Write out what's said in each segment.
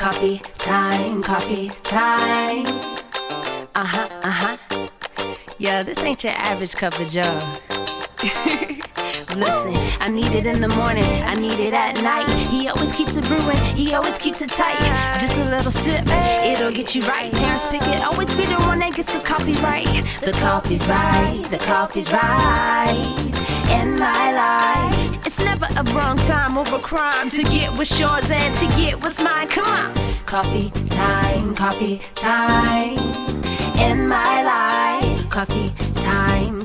Coffee time, coffee time. Yeah, this ain't your average cup of joe. Listen, I need it in the morning, I need it at night. He always keeps it brewing, he always keeps it tight. Just a little sip, it'll get you right. Terrence Pickett always be the one that gets the coffee right. The coffee's right, the coffee's right in my life. It's never a wrong time over crime to get what's yours and to get what's mine. Come on. Coffee time in my life. Coffee time.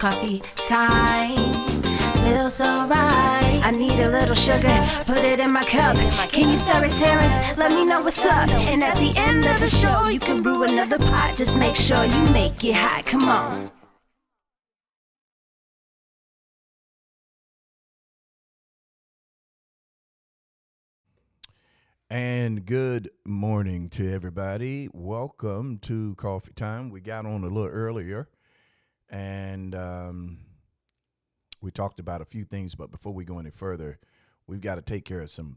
Feels so right. I need a little sugar, put it in my cup. Can you stir it, Terrence? Let me know what's up. And at the end of the show, you can brew another pot. Just make sure you make it hot. Come on. And good morning to everybody. Welcome to Coffee Time. We got on a little earlier, and we talked about a few things. But before we go any further, we've got to take care of some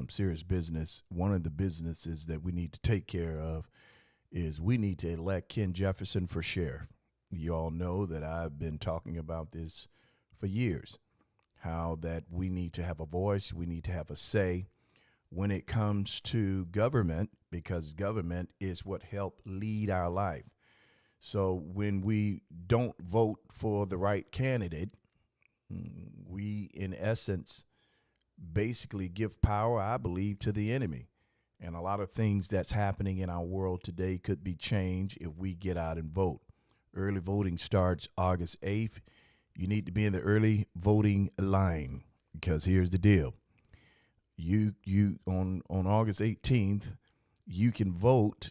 serious business. One of the businesses that we need to take care of is we need to elect Ken Jefferson for sheriff. You all know that I've been talking about this for years, how that we need to have a voice, we need to have a say when it comes to government, because government is what helped lead our life. So when we don't vote for the right candidate, we, in essence, basically give power, I believe, to the enemy. And a lot of things that's happening in our world today could be changed if we get out and vote. Early voting starts August 8th. You need to be in the early voting line, because here's the deal. You on August 18th, you can vote,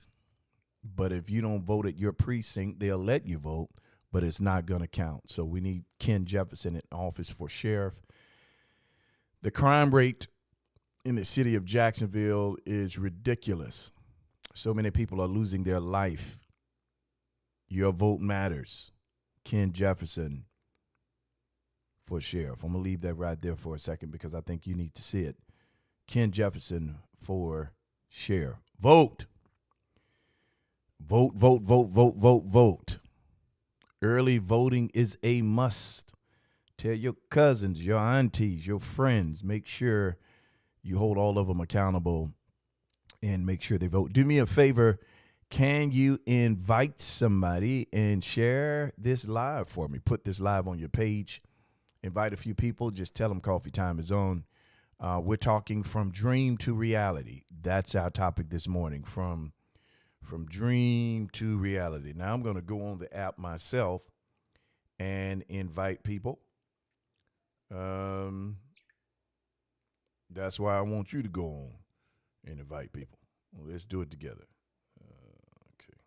but if you don't vote at your precinct, they'll let you vote, but it's not going to count. So we need Ken Jefferson in office for sheriff. The crime rate in the city of Jacksonville is ridiculous. So many people are losing their life. Your vote matters. Ken Jefferson for sheriff. I'm going to leave that right there for a second because I think you need to see it. Ken Jefferson for sheriff. Vote. Vote, vote, vote, vote, vote, vote. Early voting is a must. Tell your cousins, your aunties, your friends, make sure you hold all of them accountable and make sure they vote. Do me a favor. Can you invite somebody and share this live for me? Put this live on your page. Invite a few people. Just tell them Coffee Time is on. We're talking from dream to reality. That's our topic this morning, from dream to reality. Now, I'm going to go on the app myself and invite people. That's why I want you to go on and invite people. Well, let's do it together. Okay.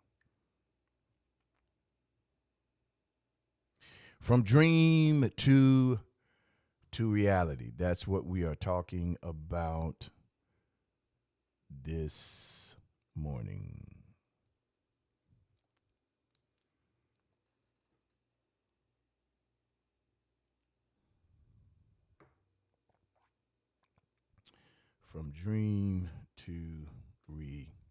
From dream to reality. That's what we are talking about this morning. From dream to reality.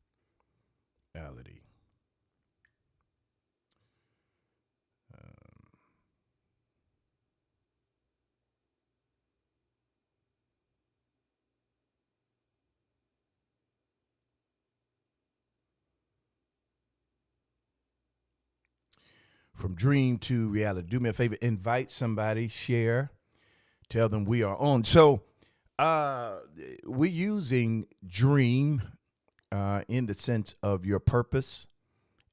From dream to reality. Do me a favor, invite somebody, share, tell them we are on. So we're using dream in the sense of your purpose,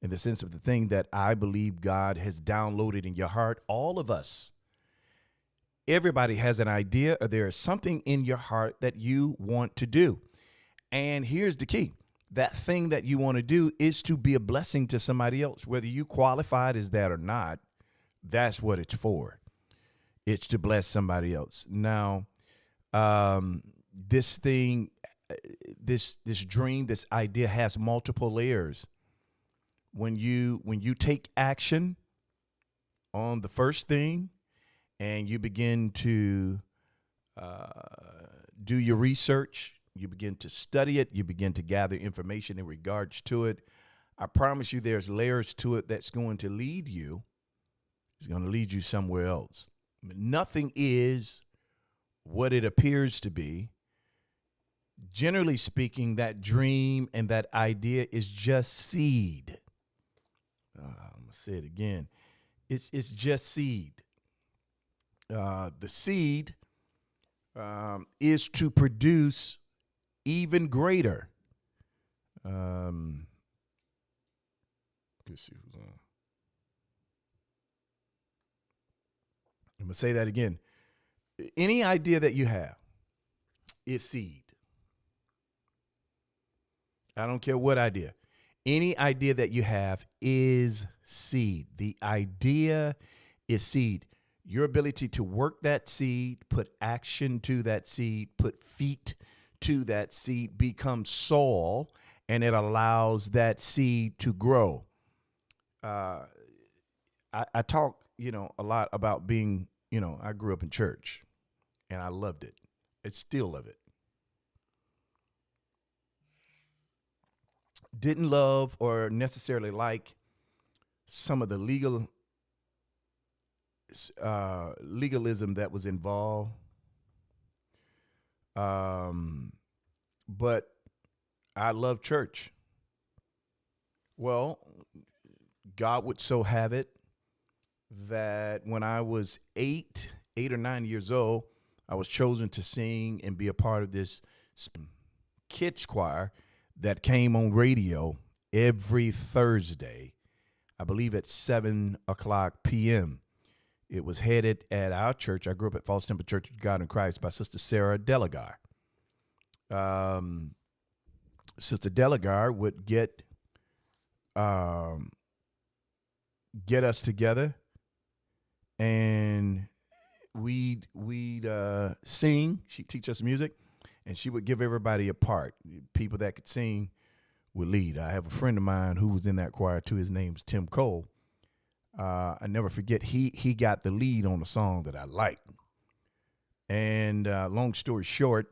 in the sense of the thing that I believe God has downloaded in your heart. All of us, everybody has an idea, or there is something in your heart that you want to do. And here's the key. That thing that you want to do is to be a blessing to somebody else. Whether you qualified as that or not, that's what it's for. It's to bless somebody else. Now, this thing, this dream, this idea has multiple layers. When you take action on the first thing and you begin to do your research, you begin to study it, you begin to gather information in regards to it. I promise you there's layers to it that's going to lead you. It's going to lead you somewhere else. Nothing is what it appears to be. Generally speaking, that dream and that idea is just seed. I'm going to say it again. It's just seed. The seed is to produce even greater. Let's see who's on. I'm going to say that again. Any idea that you have is seed. I don't care what idea. Any idea that you have is seed. The idea is seed. Your ability to work that seed, put action to that seed, put feet to that seed becomes soil, and it allows that seed to grow. I talk, a lot about being, I grew up in church, and I loved it. I still love it. Didn't love or necessarily like some of the legalism that was involved. But I love church. Well, God would so have it that when I was 8 or 9 years old, I was chosen to sing and be a part of this kids choir that came on radio every Thursday, I believe at 7:00 p.m. It was headed at our church. I grew up at Falls Temple Church of God in Christ by Sister Sarah Delagar. Sister Delagar would get us together, and we'd sing. She'd teach us music, and she would give everybody a part. People that could sing would lead. I have a friend of mine who was in that choir too. His name's Tim Cole. I never forget, he got the lead on a song that I liked. And long story short,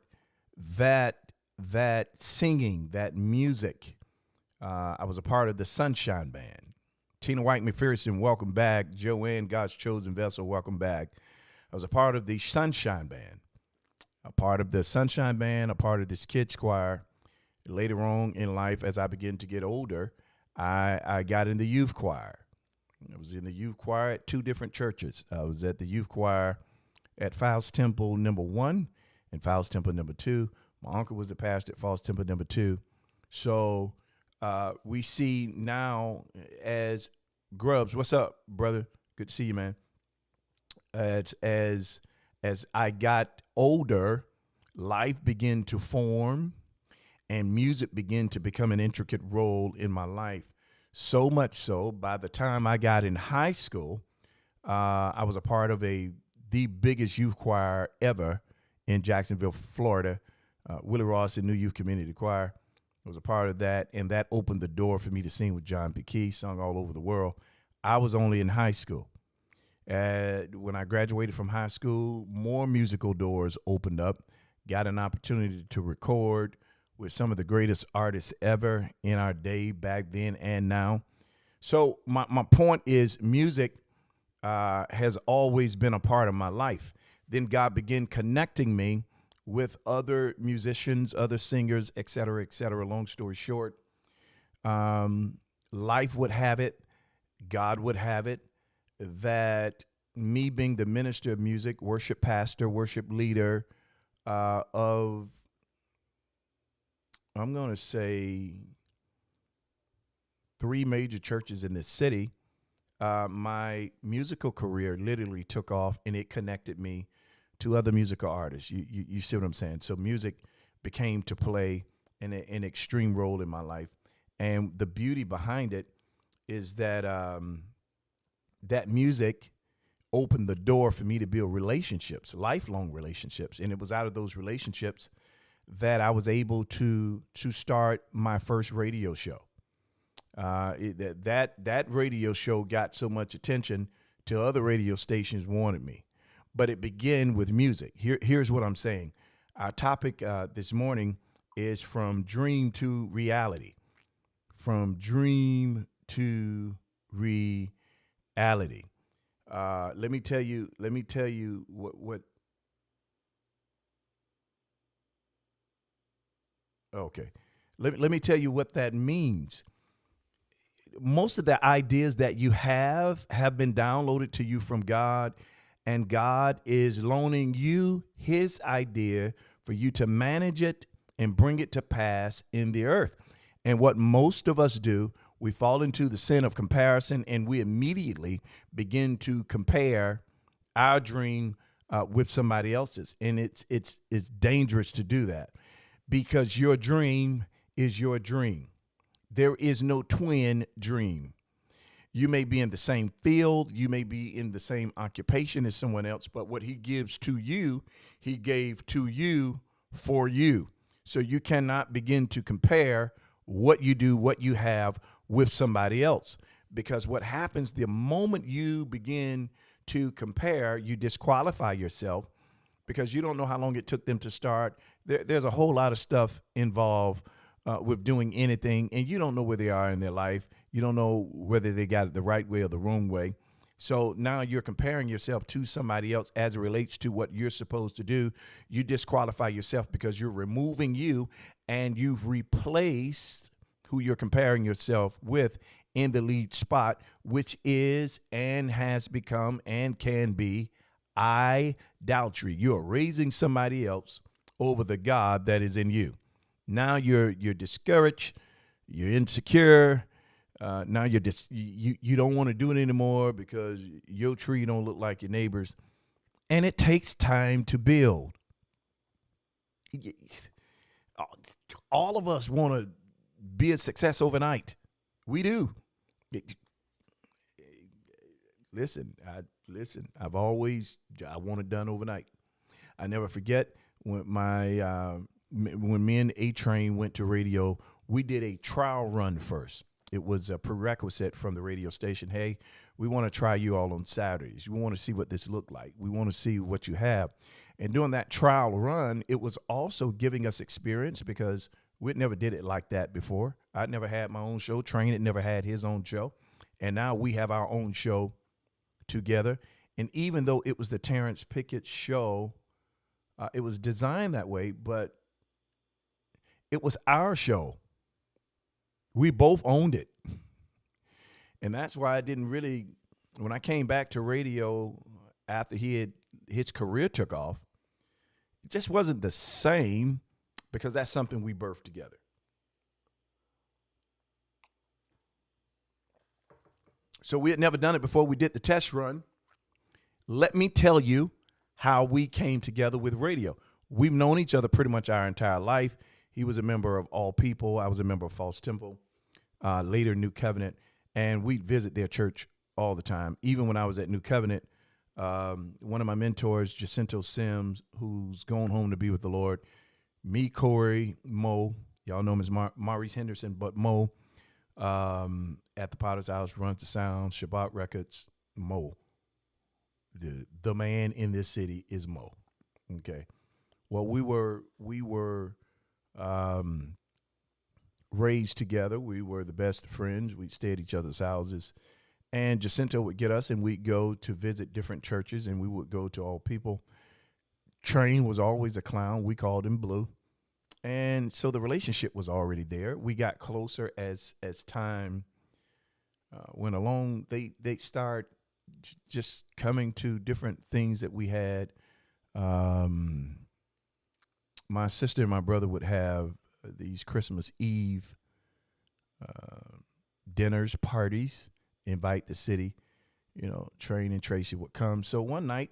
that singing, that music, I was a part of the Sunshine Band. Tina White McPherson, welcome back. Joanne, God's chosen vessel, welcome back. I was a part of the Sunshine Band, a part of this kids choir. Later on in life, as I began to get older, I got in the youth choir. I was in the youth choir at two different churches. I was at the youth choir at Falls Temple number 1 and Falls Temple number 2. My uncle was the pastor at Falls Temple number 2. So we see now as Grubbs, what's up, brother? Good to see you, man. As I got older, life began to form and music began to become an intricate role in my life. So much so, by the time I got in high school, I was a part of the biggest youth choir ever in Jacksonville, Florida, Willie Ross and New Youth Community Choir. I was a part of that, and that opened the door for me to sing with John P. Key, sung all over the world. I was only in high school. When I graduated from high school, more musical doors opened up, got an opportunity to record with some of the greatest artists ever in our day, back then and now. So my point is, music has always been a part of my life. Then God began connecting me with other musicians, other singers, et cetera, et cetera. Long story short, life would have it, God would have it, that me being the minister of music, worship pastor, worship leader of, I'm going to say, 3 major churches in this city, my musical career literally took off, and it connected me to other musical artists. You see what I'm saying? So music became to play an extreme role in my life. And the beauty behind it is that that music opened the door for me to build relationships, lifelong relationships. And it was out of those relationships that I was able to start my first radio show. That radio show got so much attention to other radio stations wanted me, but it began with music. Here's what I'm saying. Our topic this morning is from dream to reality. From dream to reality. Let me tell you what. Okay. Let me tell you what that means. Most of the ideas that you have been downloaded to you from God, and God is loaning you his idea for you to manage it and bring it to pass in the earth. And what most of us do, we fall into the sin of comparison, and we immediately begin to compare our dream with somebody else's. And it's dangerous to do that, because your dream is your dream. There is no twin dream. You may be in the same field, you may be in the same occupation as someone else, but what he gives to you, he gave to you for you. So you cannot begin to compare what you do, what you have with somebody else. Because what happens the moment you begin to compare, you disqualify yourself, because you don't know how long it took them to start. There's a whole lot of stuff involved with doing anything, and you don't know where they are in their life. You don't know whether they got it the right way or the wrong way. So now you're comparing yourself to somebody else as it relates to what you're supposed to do. You disqualify yourself because you're removing you, and you've replaced who you're comparing yourself with in the lead spot, which is and has become and can be idolatry. You're raising somebody else over the God that is in you. Now you're discouraged, you're insecure. Now you don't want to do it anymore because your tree don't look like your neighbor's, and it takes time to build. All of us want to be a success overnight. We do. Listen. I want it done overnight. I never forget when when me and A-Train went to radio, we did a trial run first. It was a prerequisite from the radio station. Hey, we want to try you all on Saturdays. We want to see what this looked like. We want to see what you have. And during that trial run, it was also giving us experience, because we'd never did it like that before. I'd never had my own show. Train had never had his own show. And now we have our own show together. And even though it was the Terrence Pickett show, it was designed that way, but it was our show. We both owned it. And that's why I didn't really, when I came back to radio after his career took off, it just wasn't the same, because that's something we birthed together. So we had never done it before. We did the test run. Let me tell you how we came together with radio. We've known each other pretty much our entire life. He was a member of All People. I was a member of False Temple, later New Covenant, and we'd visit their church all the time. Even when I was at New Covenant, one of my mentors, Jacinto Sims, who's gone home to be with the Lord, me, Corey, Mo, y'all know him as Maurice Henderson, but Mo at the Potter's House, runs the sound, Shabbat Records, Mo. The man in this city is Mo. Okay. Well, we were raised together. We were the best friends. We'd stay at each other's houses. And Jacinto would get us, and we'd go to visit different churches, and we would go to All People. Train was always a clown. We called him Blue. And so the relationship was already there. We got closer as time went along. They start just coming to different things that we had. My sister and my brother would have these Christmas Eve dinners, parties, invite the city. Train and Tracy would come. So one night,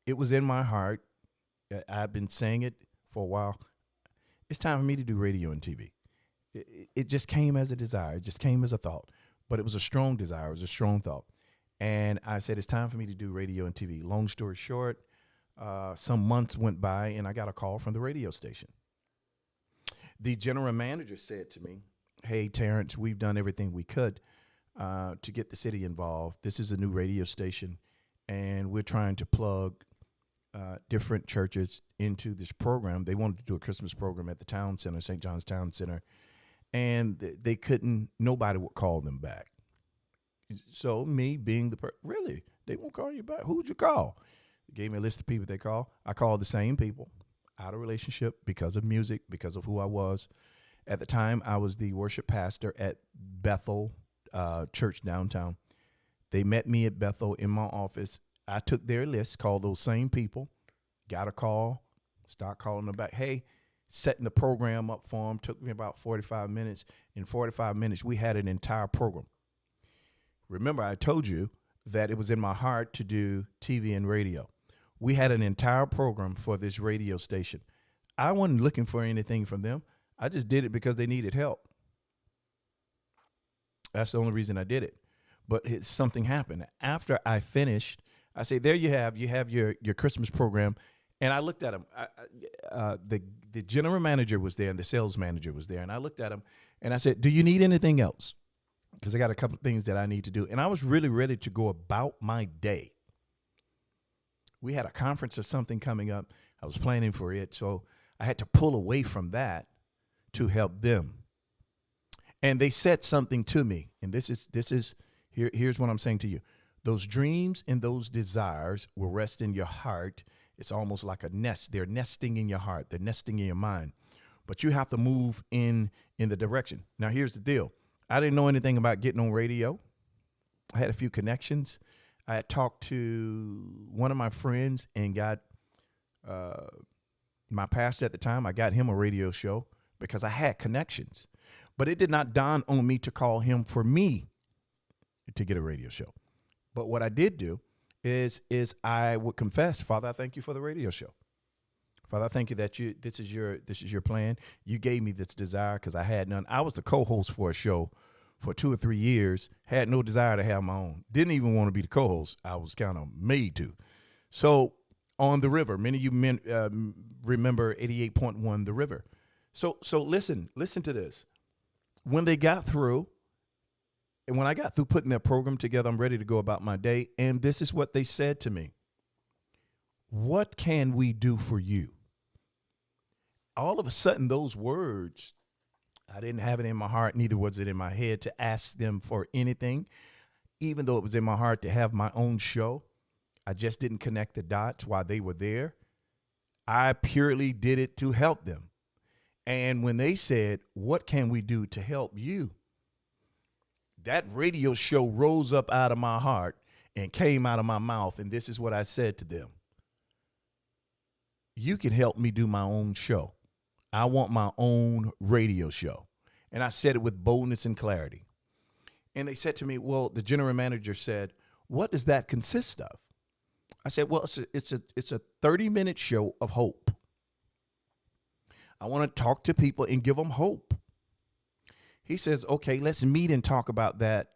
it was in my heart. I've been saying it for a while. It's time for me to do radio and TV. It just came as a desire. It just came as a thought. But it was a strong desire. It was a strong thought. And I said, it's time for me to do radio and TV. Long story short, some months went by, and I got a call from the radio station. The general manager said to me, hey, Terrence, we've done everything we could to get the city involved. This is a new radio station, and we're trying to plug different churches into this program. They wanted to do a Christmas program at the town center, St. John's Town Center, and they couldn't. Nobody would call them back. So me being really, they won't call you back. Who'd you call? They gave me a list of people they call. I called the same people, out of relationship, because of music, because of who I was. At the time, I was the worship pastor at Bethel Church downtown. They met me at Bethel in my office. I took their list, called those same people, got a call, start calling them back. Hey, setting the program up for them. Took me about 45 minutes. In 45 minutes, we had an entire program. Remember, I told you that it was in my heart to do TV and radio. We had an entire program for this radio station. I wasn't looking for anything from them. I just did it because they needed help. That's the only reason I did it. But something happened. After I finished, I say, there you have your Christmas program. And I looked at him. The general manager was there and the sales manager was there. And I looked at him and I said, do you need anything else? Because I got a couple of things that I need to do. And I was really ready to go about my day. We had a conference or something coming up. I was planning for it. So I had to pull away from that to help them. And they said something to me. And here's what I'm saying to you. Those dreams and those desires will rest in your heart. It's almost like a nest. They're nesting in your heart. They're nesting in your mind. But you have to move in the direction. Now, here's the deal. I didn't know anything about getting on radio. I had a few connections. I had talked to one of my friends and got my pastor at the time. I got him a radio show because I had connections. But it did not dawn on me to call him for me to get a radio show. But what I did do is I would confess, Father, I thank you for the radio show. Father, I thank you that this is your plan. You gave me this desire because I had none. I was the co-host for a show for 2 or 3 years, had no desire to have my own. Didn't even want to be the co-host. I was kind of made to. So on The River, many of you remember 88.1 The River. So listen to this. When they got through, and when I got through putting that program together, I'm ready to go about my day. And this is what they said to me. What can we do for you? All of a sudden, those words, I didn't have it in my heart, neither was it in my head to ask them for anything. Even though it was in my heart to have my own show, I just didn't connect the dots while they were there. I purely did it to help them. And when they said, what can we do to help you? That radio show rose up out of my heart and came out of my mouth. And this is what I said to them. You can help me do my own show. I want my own radio show. And I said it with boldness and clarity. And they said to me, well, the general manager said, what does that consist of? I said, well, it's a 30-minute show of hope. I want to talk to people and give them hope. He says, okay, let's meet and talk about that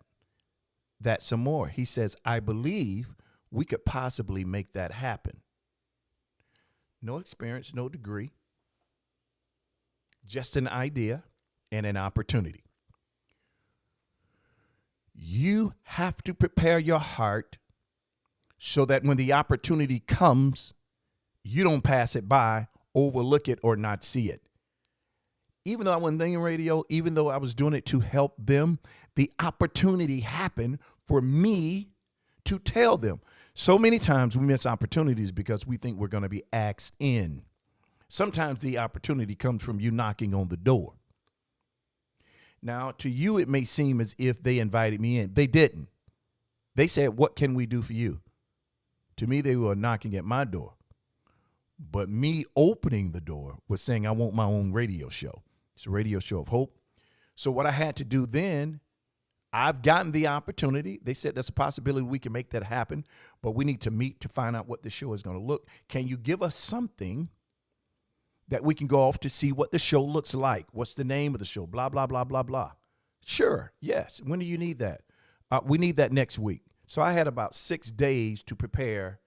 some more. He says, I believe we could possibly make that happen. No experience, no degree, just an idea and an opportunity. You have to prepare your heart so that when the opportunity comes, you don't pass it by, overlook it, or not see it. Even though I wasn't thinking radio, even though I was doing it to help them, the opportunity happened for me to tell them. So many times we miss opportunities because we think we're going to be asked in. Sometimes the opportunity comes from you knocking on the door. Now, to you, it may seem as if they invited me in. They didn't. They said, what can we do for you? To me, they were knocking at my door. But me opening the door was saying, I want my own radio show. It's a radio show of hope. So what I had to do then, I've gotten the opportunity. They said there's a possibility we can make that happen, but we need to meet to find out what the show is going to look. Can you give us something that we can go off to see what the show looks like? What's the name of the show? Blah, blah, blah, blah, blah. Sure. Yes. When do you need that? We need that next week. So I had about 6 days to prepare.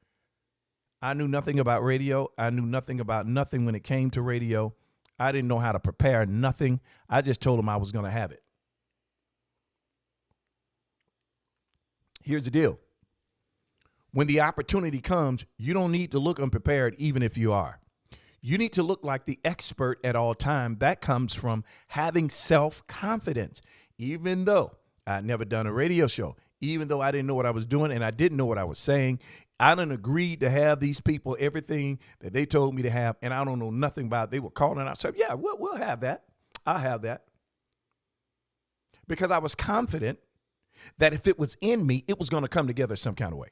I knew nothing about radio. I knew nothing about nothing when it came to radio. I didn't know how to prepare nothing. I just told them I was going to have it. Here's the deal. when the opportunity comes, you don't need to look unprepared, even if you are. You need to look like the expert at all time. That comes from having self-confidence. Even though I'd never done a radio show, even though I didn't know what I was doing and I didn't know what I was saying, I done agreed to have these people, everything that they told me to have, and I don't know nothing about it. They were calling out, so yeah, we'll have that. I'll have that. Because I was confident that if it was in me, it was going to come together some kind of way.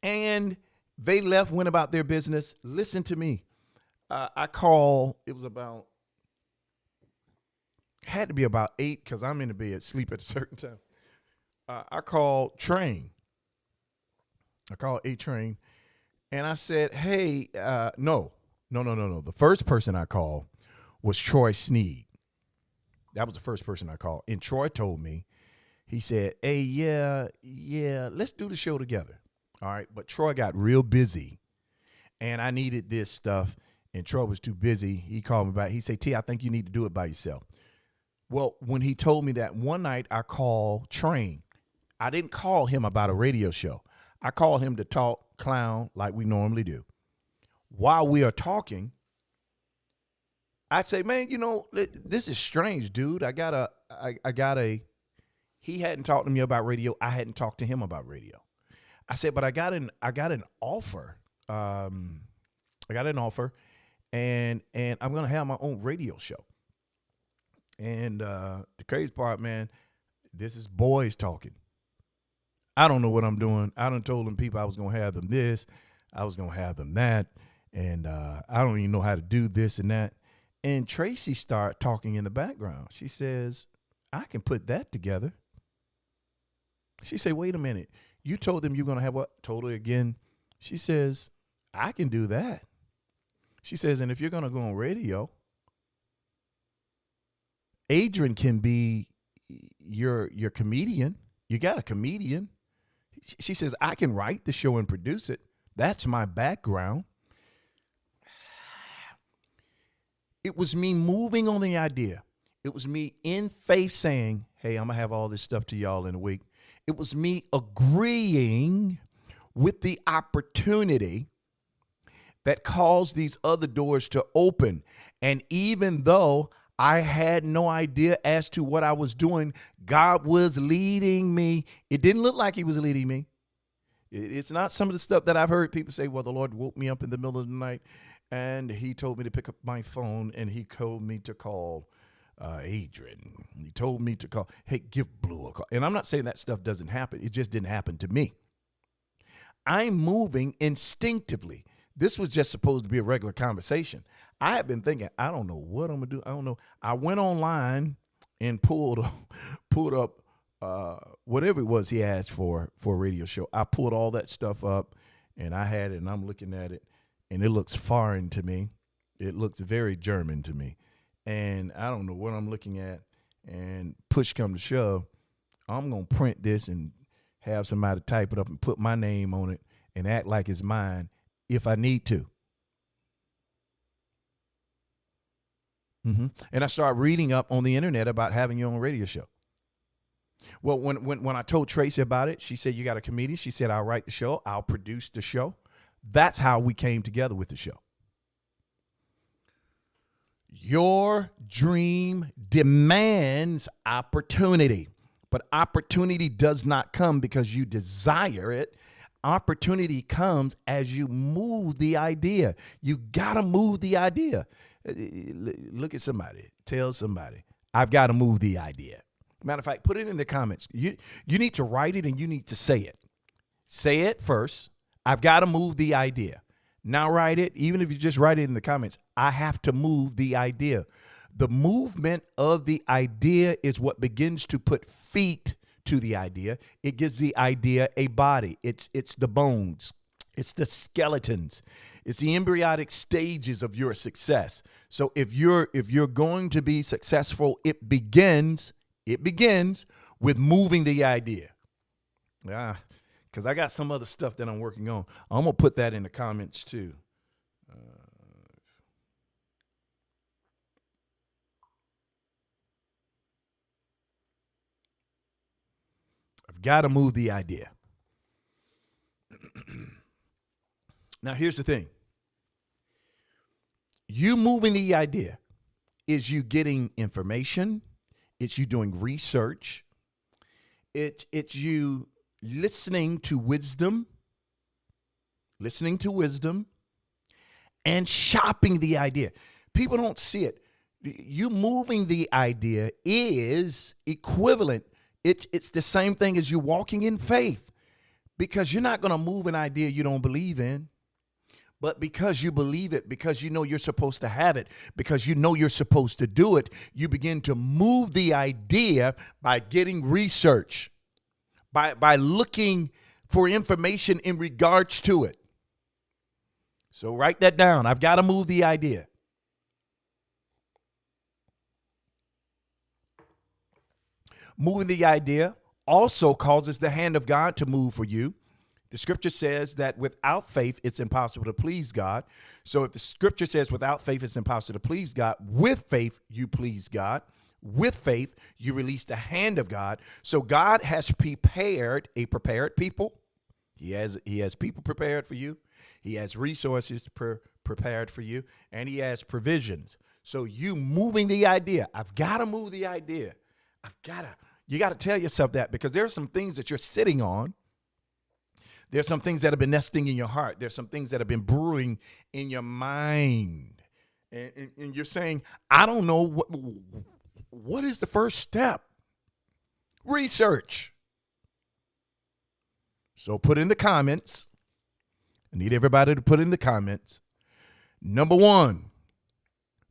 And they left, went about their business. Listen to me. I call, it was about, had to be about 8 because I'm in the bed, sleep at a certain time. I called Train. I called A-Train, and I said, hey, no. The first person I called was Troy Sneed. That was the first person I called. And Troy told me, he said, hey, yeah, let's do the show together. All right. But Troy got real busy, and I needed this stuff, and Troy was too busy. He called me back. He said, T, I think you need to do it by yourself. Well, when he told me that, one night I called Train. I didn't call him about a radio show. I called him to talk clown like we normally do. While we are talking, I'd say, man, this is strange, dude. I got a, he hadn't talked to me about radio. I hadn't talked to him about radio. I said, but I got an offer. I got an offer, and I'm going to have my own radio show. And the crazy part, man, this is boys talking. I don't know what I'm doing. I done told them people I was going to have them this. I was going to have them that. And I don't even know how to do this and that. And Tracy started talking in the background. She says, I can put that together. She said, wait a minute. You told them you're going to have what? Told her again. She says, I can do that. She says, and if you're going to go on radio, Adrian can be your comedian. You got a comedian. She says, I can write the show and produce it. That's my background. It was me moving on the idea. It was me in faith saying, hey, I'm going to have all this stuff to y'all in a week. It was me agreeing with the opportunity that caused these other doors to open. And even though I had no idea as to what I was doing, God was leading me. It didn't look like he was leading me. It's not some of the stuff that I've heard people say, well, the Lord woke me up in the middle of the night and he told me to pick up my phone and he told me to call Adrian. He told me to call, hey, give Blue a call. And I'm not saying that stuff doesn't happen. It just didn't happen to me. I'm moving instinctively. This was just supposed to be a regular conversation. I had been thinking, I don't know what I'm going to do. I don't know. I went online and pulled up whatever it was he asked for a radio show. I pulled all that stuff up and I had it and I'm looking at it and it looks foreign to me. It looks very German to me. And I don't know what I'm looking at. And push come to shove, I'm going to print this and have somebody type it up and put my name on it and act like it's mine if I need to. And I started reading up on the internet about having your own radio show. Well, when I told Tracy about it, she said, you got a comedian? She said, I'll write the show. I'll produce the show. That's how we came together with the show. Your dream demands opportunity, but opportunity does not come because you desire it. Opportunity comes as you move the idea. You got to move the idea. Look at somebody. Tell somebody, I've got to move the idea. Matter of fact, put it in the comments. You need to write it and you need to say it. Say it first. I've got to move the idea. Now write it. Even if you just write it in the comments, I have to move the idea. The movement of the idea is what begins to put feet to the idea. It gives the idea a body. It's the bones. It's the skeletons. It's the embryonic stages of your success. So if you're going to be successful, it begins with moving the idea. Because I got some other stuff that I'm working on. I'm going to put that in the comments too. I've got to move the idea. Now, here's the thing. You moving the idea is you getting information. It's you doing research. It's you listening to wisdom, and shopping the idea. People don't see it. You moving the idea is equivalent. It's the same thing as you walking in faith, because you're not going to move an idea you don't believe in. But because you believe it, because you know you're supposed to have it, because you know you're supposed to do it, you begin to move the idea by getting research, by looking for information in regards to it. So write that down. I've got to move the idea. Moving the idea also causes the hand of God to move for you. The scripture says that without faith, it's impossible to please God. So if the scripture says without faith, it's impossible to please God, with faith, you please God. With faith, you release the hand of God. So God has prepared a prepared people. He has people prepared for you. He has resources prepared for you, and he has provisions. So you moving the idea. I've got to move the idea. You got to tell yourself that, because there are some things that you're sitting on. There's some things that have been nesting in your heart. There's some things that have been brewing in your mind. And you're saying, I don't know what is the first step? Research. So put in the comments. I need everybody to put in the comments. Number 1,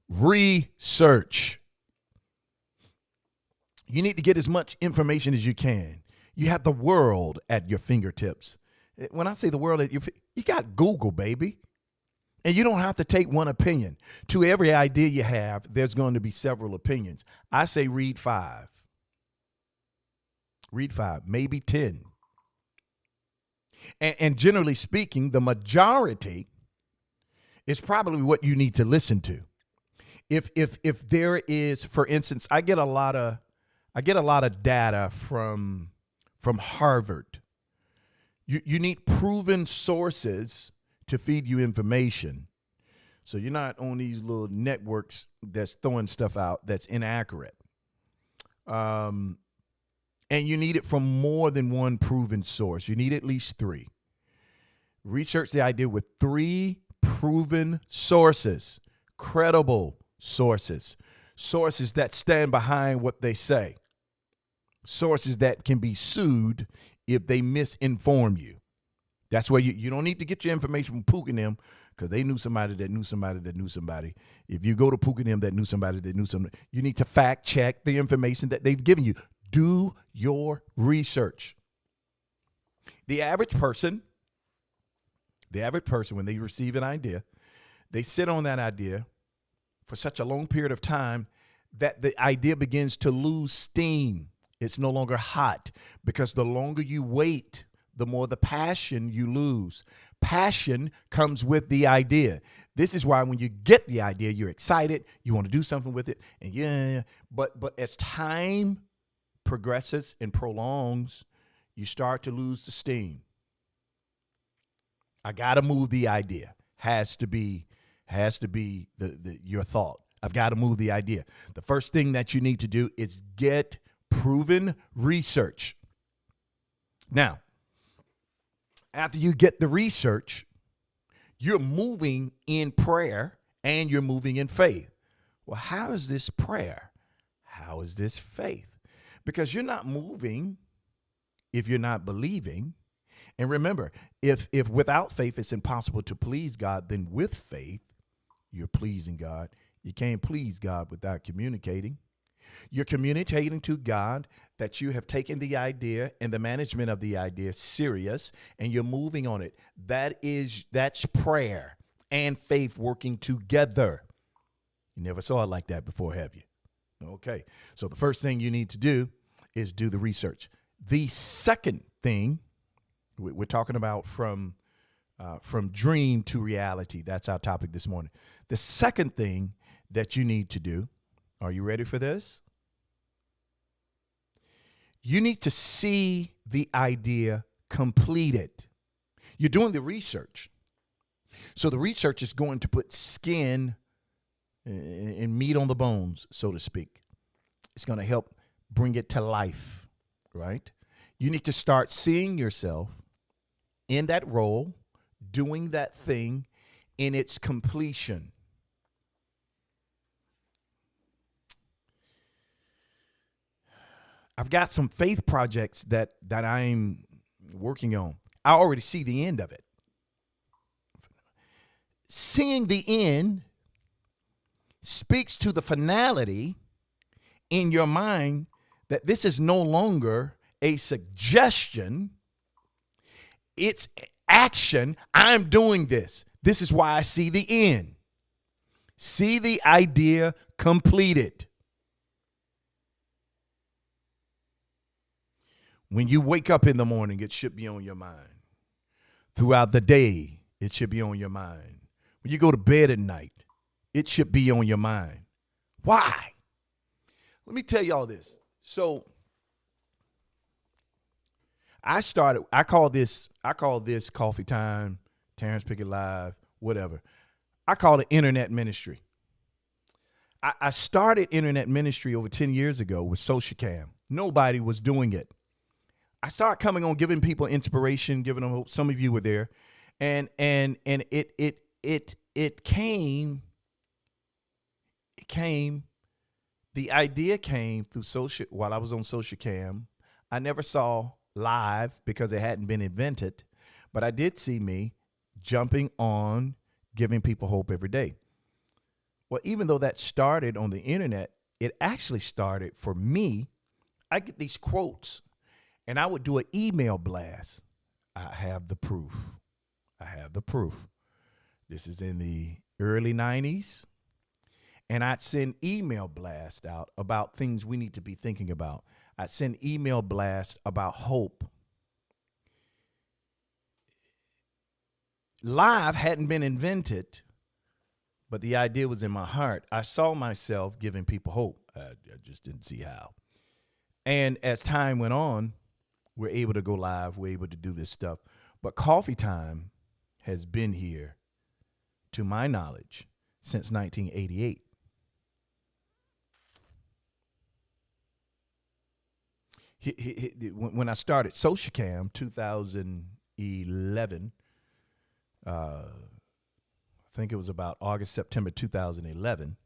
research. You need to get as much information as you can. You have the world at your fingertips. When I say the world at your you got Google, baby. And you don't have to take one opinion. To every idea you have, there's going to be several opinions. I say read 5. Read 5, maybe 10. And generally speaking, the majority is probably what you need to listen to. If there is, for instance, I get a lot of data from Harvard. You need proven sources to feed you information. So you're not on these little networks that's throwing stuff out that's inaccurate. And you need it from more than one proven source. You need at least 3. Research the idea with 3 proven sources, credible sources, sources that stand behind what they say, sources that can be sued if they misinform you. That's where you don't need to get your information from Pook and them, because they knew somebody that knew somebody that knew somebody. If you go to Pook and them that knew somebody that knew somebody, you need to fact check the information that they've given you. Do your research. The average person, when they receive an idea, they sit on that idea for such a long period of time that the idea begins to lose steam. It's no longer hot, because the longer you wait, the more the passion you lose. Passion comes with the idea. This is why when you get the idea, you're excited, you want to do something with it, and but as time progresses and prolongs, you start to lose the steam. I got to move the idea. Has to be your thought. I've got to move the idea. The first thing that you need to do is get proven research. Now, after you get the research, you're moving in prayer and you're moving in faith. Well, how is this prayer? How is this faith? Because you're not moving if you're not believing. And remember, if without faith it's impossible to please God, then with faith you're pleasing God. You can't please God without communicating. You're communicating to God that you have taken the idea and the management of the idea serious, and you're moving on it. That's prayer and faith working together. You never saw it like that before, have you? Okay. So the first thing you need to do is do the research. The second thing, we're talking about from dream to reality. That's our topic this morning. The second thing that you need to do, are you ready for this? You need to see the idea completed. You're doing the research. So the research is going to put skin and meat on the bones, so to speak. It's going to help bring it to life, right? You need to start seeing yourself in that role, doing that thing in its completion. I've got some faith projects that I'm working on. I already see the end of it. Seeing the end speaks to the finality in your mind that this is no longer a suggestion. It's action. I'm doing this. This is why I see the end. See the idea completed. When you wake up in the morning, it should be on your mind. Throughout the day, it should be on your mind. When you go to bed at night, it should be on your mind. Why? Let me tell y'all this. So I call this Coffee Time, Terrence Pickett Live, whatever. I call it internet ministry. I started internet ministry over 10 years ago with SocialCam. Nobody was doing it. I started coming on, giving people inspiration, giving them hope. Some of you were there, and it came. The idea came through social. While I was on SocialCam, I never saw live because it hadn't been invented, but I did see me jumping on, giving people hope every day. Well, even though that started on the internet, it actually started for me. I get these quotes. And I would do an email blast. I have the proof. This is in the early 90s. And I'd send email blasts out about things we need to be thinking about. I'd send email blasts about hope. Live hadn't been invented, but the idea was in my heart. I saw myself giving people hope. I just didn't see how. And as time went on, we're able to go live. We're able to do this stuff. But Coffee Time has been here, to my knowledge, since 1988. When I started SocialCam, 2011, I think it was about August, September 2011,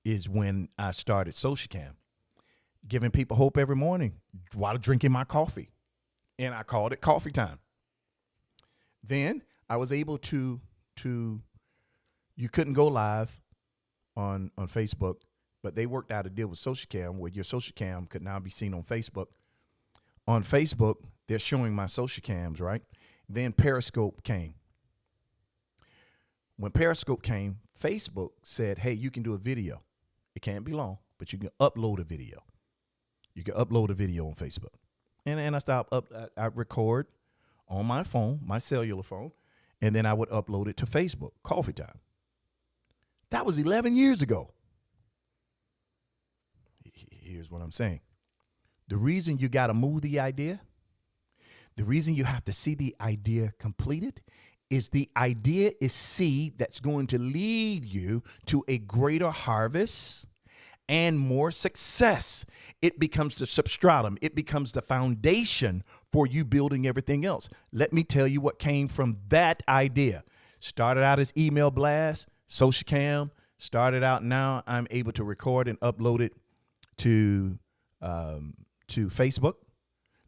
is when I started SocialCam. Giving people hope every morning while drinking my coffee. And I called it Coffee Time. Then I was able to you couldn't go live on Facebook, but they worked out a deal with SocialCam where your SocialCam could now be seen on Facebook. On Facebook, they're showing my SocialCams, right? Then Periscope came. When Periscope came, Facebook said, hey, you can do a video. It can't be long, but you can upload a video. You can upload a video on Facebook. And I record on my phone, my cellular phone, and then I would upload it to Facebook, Coffee Time. That was 11 years ago. Here's what I'm saying. The reason you got to move the idea, the reason you have to see the idea completed, is the idea is seed that's going to lead you to a greater harvest and more success. It becomes the substratum. It becomes the foundation for you building everything else. Let me tell you what came from that idea. Started out as email blast, SocialCam. Started out, now I'm able to record and upload it to Facebook.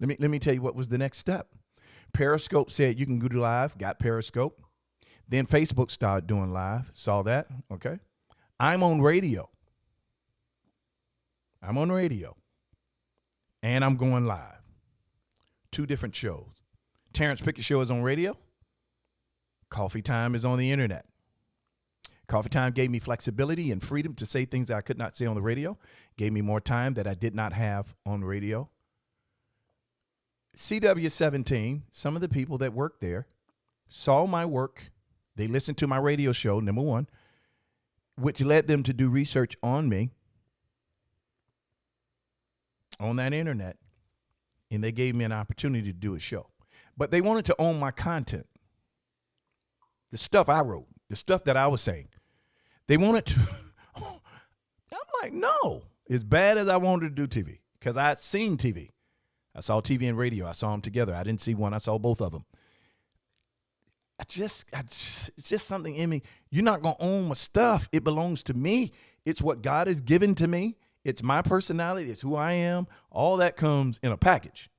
Let me tell you what was the next step. Periscope said you can go to live. Got Periscope. Then Facebook started doing live. Saw that. Okay. I'm on radio. And I'm going live. 2 different shows. Terrence Pickett Show is on radio. Coffee Time is on the internet. Coffee Time gave me flexibility and freedom to say things that I could not say on the radio. Gave me more time that I did not have on radio. CW17, some of the people that worked there saw my work. They listened to my radio show, number one, which led them to do research on me on that internet, and they gave me an opportunity to do a show. But they wanted to own my content. The stuff I wrote, the stuff that I was saying. They wanted to. I'm like, no. As bad as I wanted to do TV, because I had seen TV. I saw TV and radio. I saw them together. I didn't see one. I saw both of them. It's just something in me. You're not going to own my stuff. It belongs to me. It's what God has given to me. It's my personality. It's who I am. All that comes in a package.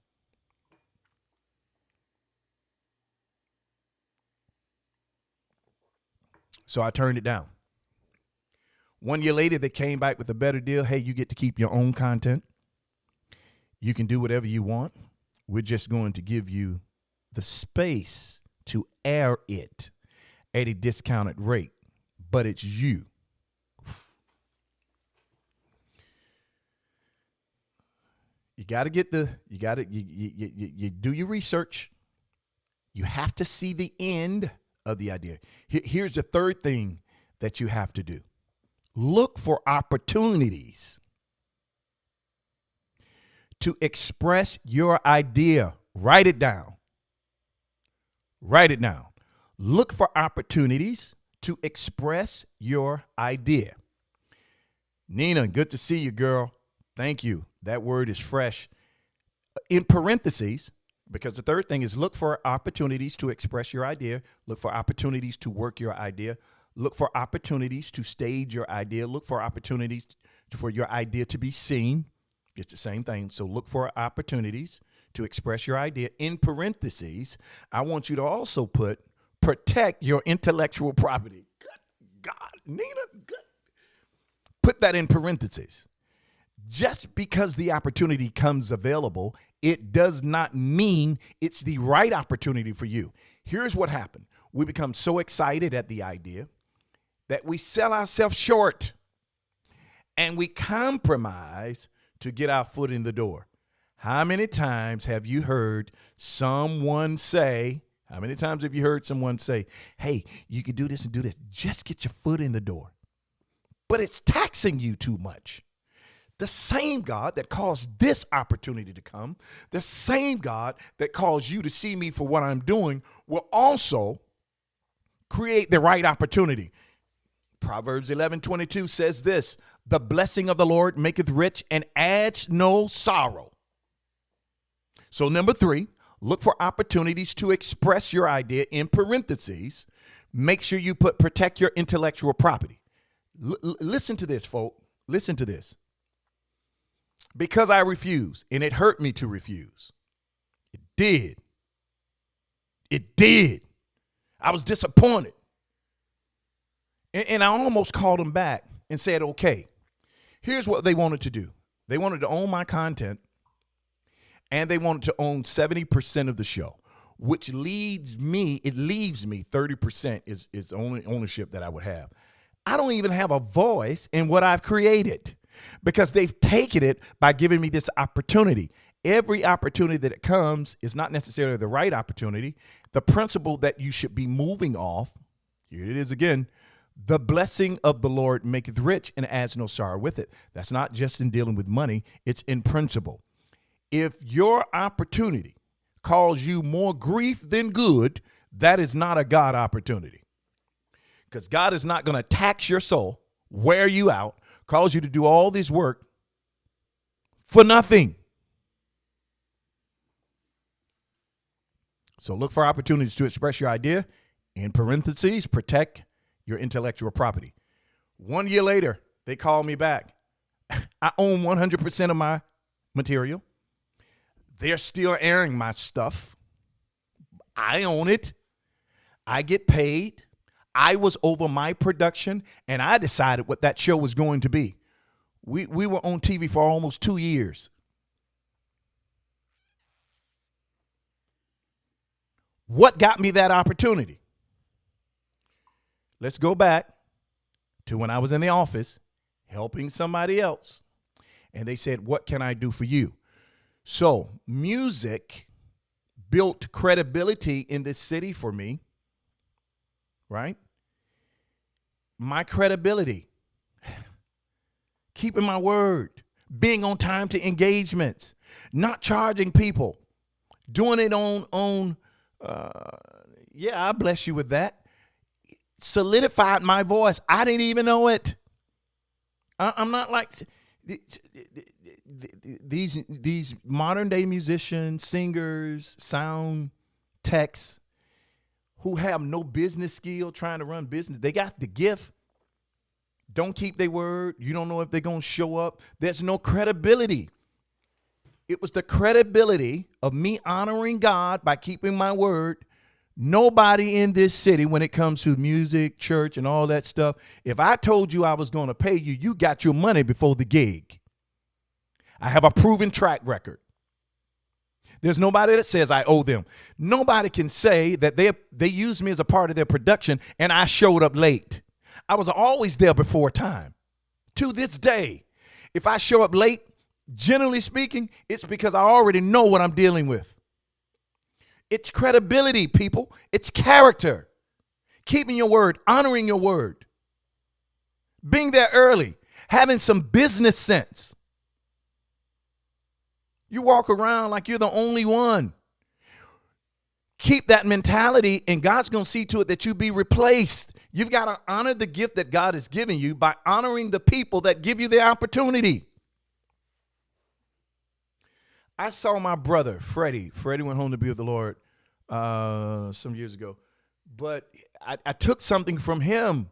So I turned it down. 1 year later, they came back with a better deal. Hey, you get to keep your own content. You can do whatever you want. We're just going to give you the space to air it at a discounted rate, but it's you. You got to get you do your research. You have to see the end of the idea. Here's the third thing that you have to do. Look for opportunities to express your idea. Write it down. Write it down. Look for opportunities to express your idea. Nina, good to see you, girl. Thank you. That word is fresh. In parentheses, because the third thing is look for opportunities to express your idea. Look for opportunities to work your idea. Look for opportunities to stage your idea. Look for opportunities for your idea to be seen. It's the same thing. So look for opportunities to express your idea. In parentheses, I want you to also put protect your intellectual property. Good God, Nina, good. Put that in parentheses. Just because the opportunity comes available, it does not mean it's the right opportunity for you. Here's what happened. We become so excited at the idea that we sell ourselves short and we compromise to get our foot in the door. How many times have you heard someone say, hey, you can do this and do this. Just get your foot in the door. But it's taxing you too much. The same God that caused this opportunity to come, the same God that caused you to see me for what I'm doing, will also create the right opportunity. Proverbs 11:22 says this, the blessing of the Lord maketh rich and adds no sorrow. So number 3, look for opportunities to express your idea. In parentheses, make sure you put protect your intellectual property. Listen to this, folks. Listen to this. Because I refused, and it hurt me to refuse. It did. It did. I was disappointed. And I almost called them back and said, okay, here's what they wanted to do. They wanted to own my content, and they wanted to own 70% of the show, which leaves me 30% is only ownership that I would have. I don't even have a voice in what I've created because they've taken it by giving me this opportunity. Every opportunity that it comes is not necessarily the right opportunity. The principle that you should be moving off, here it is again, the blessing of the Lord maketh rich and adds no sorrow with it. That's not just in dealing with money. It's in principle. If your opportunity calls you more grief than good, that is not a God opportunity. Because God is not going to tax your soul, wear you out, cause you to do all this work for nothing. So look for opportunities to express your idea. In parentheses, protect your intellectual property. 1 year later, they called me back. I own 100% of my material. They're still airing my stuff. I own it. I get paid. I was over my production, and I decided what that show was going to be. We were on TV for almost 2 years. What got me that opportunity? Let's go back to when I was in the office helping somebody else. And they said, what can I do for you? So music built credibility in this city for me, right? My credibility, keeping my word, being on time to engagements, not charging people, doing it on I bless you with that. solidified my voice. I didn't even know it. I'm not like these modern day musicians, singers, sound techs who have no business skill trying to run business. They got the gift. Don't keep their word. You don't know if they're going to show up. There's no credibility. It was the credibility of me honoring God by keeping my word. Nobody in this city, when it comes to music, church, and all that stuff, if I told you I was going to pay you, you got your money before the gig. I have a proven track record. There's nobody that says I owe them. Nobody can say that they used me as a part of their production and I showed up late. I was always there before time. To this day, if I show up late, generally speaking, it's because I already know what I'm dealing with. It's credibility, people. It's character. Keeping your word, honoring your word. Being there early, having some business sense. You walk around like you're the only one. Keep that mentality, and God's going to see to it that you be replaced. You've got to honor the gift that God has given you by honoring the people that give you the opportunity. I saw my brother, Freddie. Freddie went home to be with the Lord some years ago. But I took something from him.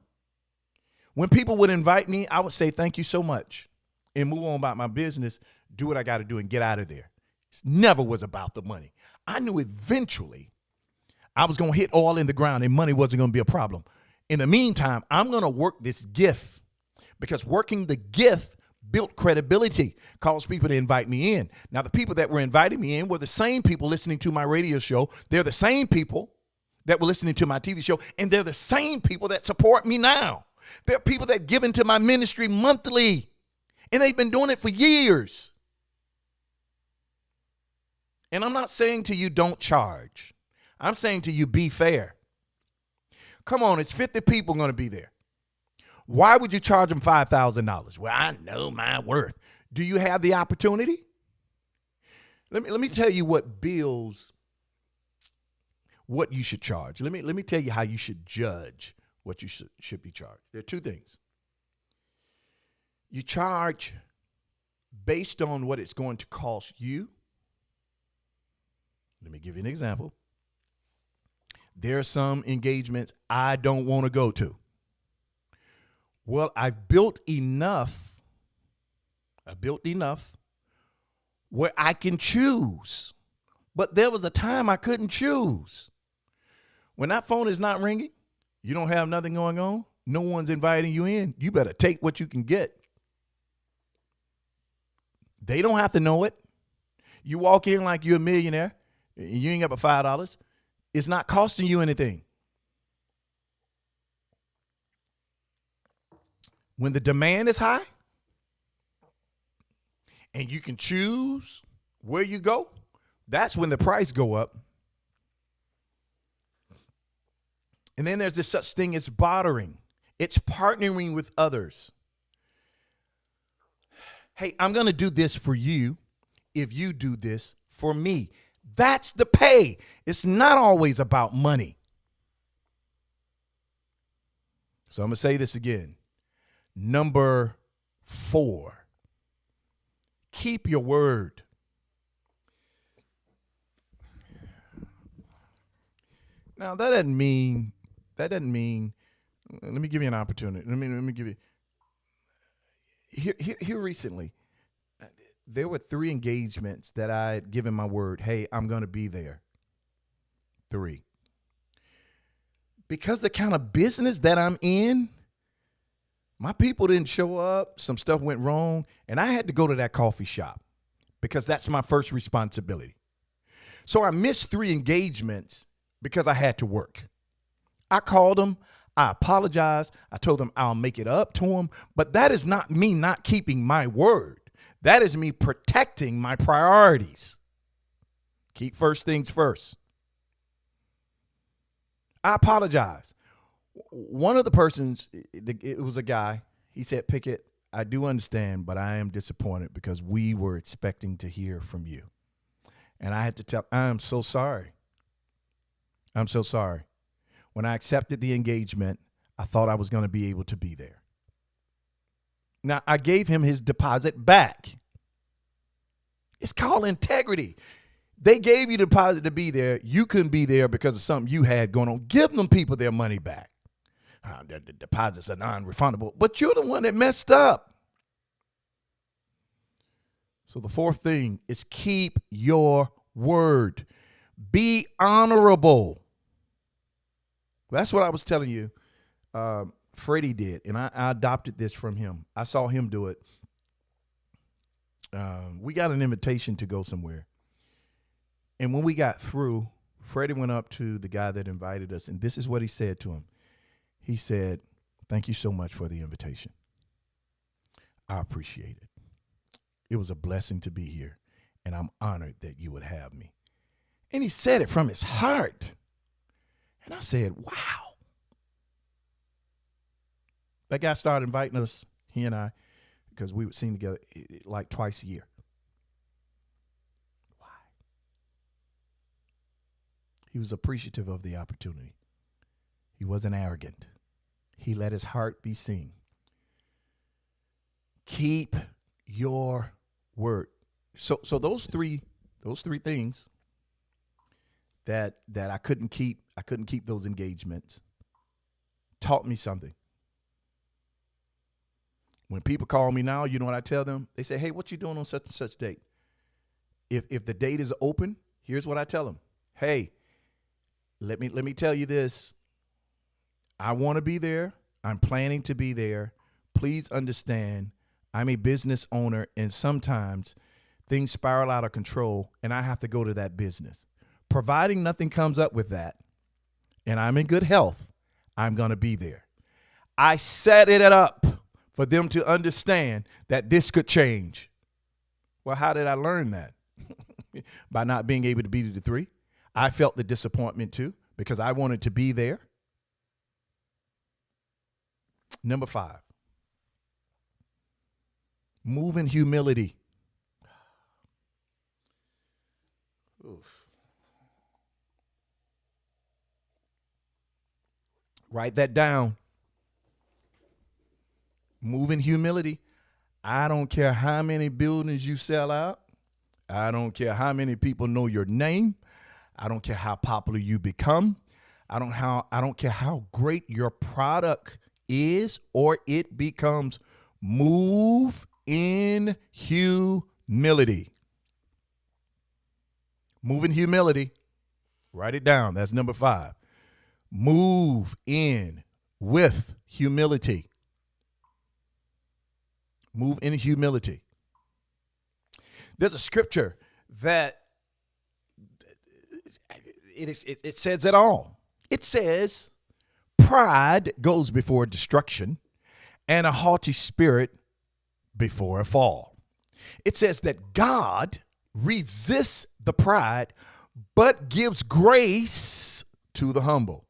When people would invite me, I would say, thank you so much, and move on about my business, do what I got to do, and get out of there. It never was about the money. I knew eventually I was going to hit oil in the ground and money wasn't going to be a problem. In the meantime, I'm going to work this gift, because working the gift built credibility, caused people to invite me in. Now, the people that were inviting me in were the same people listening to my radio show. They're the same people that were listening to my TV show, and they're the same people that support me now. They're people that give into my ministry monthly, and they've been doing it for years. And I'm not saying to you don't charge. I'm saying to you be fair. Come on, it's 50 people going to be there. Why would you charge them $5,000? Well, I know my worth. Do you have the opportunity? Let me tell you what bills, what you should charge. Let me tell you how you should judge what you should be charged. There are two things. You charge based on what it's going to cost you. Let me give you an example. There are some engagements I don't want to go to. Well, I've built enough where I can choose. But there was a time I couldn't choose. When that phone is not ringing, you don't have nothing going on, no one's inviting you in, you better take what you can get. They don't have to know it. You walk in like you're a millionaire, you ain't got but $5. It's not costing you anything. When the demand is high and you can choose where you go, that's when the price go up. And then there's this such thing as bartering. It's partnering with others. Hey, I'm going to do this for you if you do this for me. That's the pay. It's not always about money. So I'm going to say this again. Number 4, keep your word. Now that doesn't mean, let me give you an opportunity. Let me give you, here recently, there were 3 engagements that I had given my word, hey, I'm going to be there. 3. Because the kind of business that I'm in, my people didn't show up. Some stuff went wrong. And I had to go to that coffee shop because that's my first responsibility. So I missed 3 engagements because I had to work. I called them. I apologized. I told them I'll make it up to them. But that is not me not keeping my word. That is me protecting my priorities. Keep first things first. I apologize. One of the persons, it was a guy, he said, Pickett, I do understand, but I am disappointed because we were expecting to hear from you. And I had to tell, I'm so sorry. I'm so sorry. When I accepted the engagement, I thought I was going to be able to be there. Now, I gave him his deposit back. It's called integrity. They gave you the deposit to be there. You couldn't be there because of something you had going on. Give them people their money back. The deposits are non-refundable, but you're the one that messed up. So the fourth thing is keep your word. Be honorable. That's what I was telling you. Freddie did, and I adopted this from him. I saw him do it. We got an invitation to go somewhere. And when we got through, Freddie went up to the guy that invited us, and this is what he said to him. He said, "Thank you so much for the invitation. I appreciate it. It was a blessing to be here, and I'm honored that you would have me." And he said it from his heart. And I said, wow. That guy started inviting us, he and I, because we would sing together like twice a year. Why? He was appreciative of the opportunity. He wasn't arrogant. He let his heart be seen. Keep your word. So those three things that I couldn't keep those engagements taught me something. When people call me now, you know what I tell them? They say, "Hey, what you doing on such and such date?" If the date is open, here's what I tell them. "Hey, let me tell you this. I want to be there. I'm planning to be there. Please understand, I'm a business owner, and sometimes things spiral out of control, and I have to go to that business. Providing nothing comes up with that, and I'm in good health, I'm going to be there." I set it up for them to understand that this could change. Well, how did I learn that? By not being able to be to the three. I felt the disappointment too, because I wanted to be there. Number 5, move in humility. Oof. Write that down. Move in humility. I don't care how many buildings you sell out. I don't care how many people know your name. I don't care how popular you become. I don't care how great your product is or it becomes. Move in humility. Move in humility. Write it down. That's number 5. Move in with humility. Move in humility. There's a scripture that it says it all. It says, pride goes before destruction, and a haughty spirit before a fall. It says that God resists the pride, but gives grace to the humble.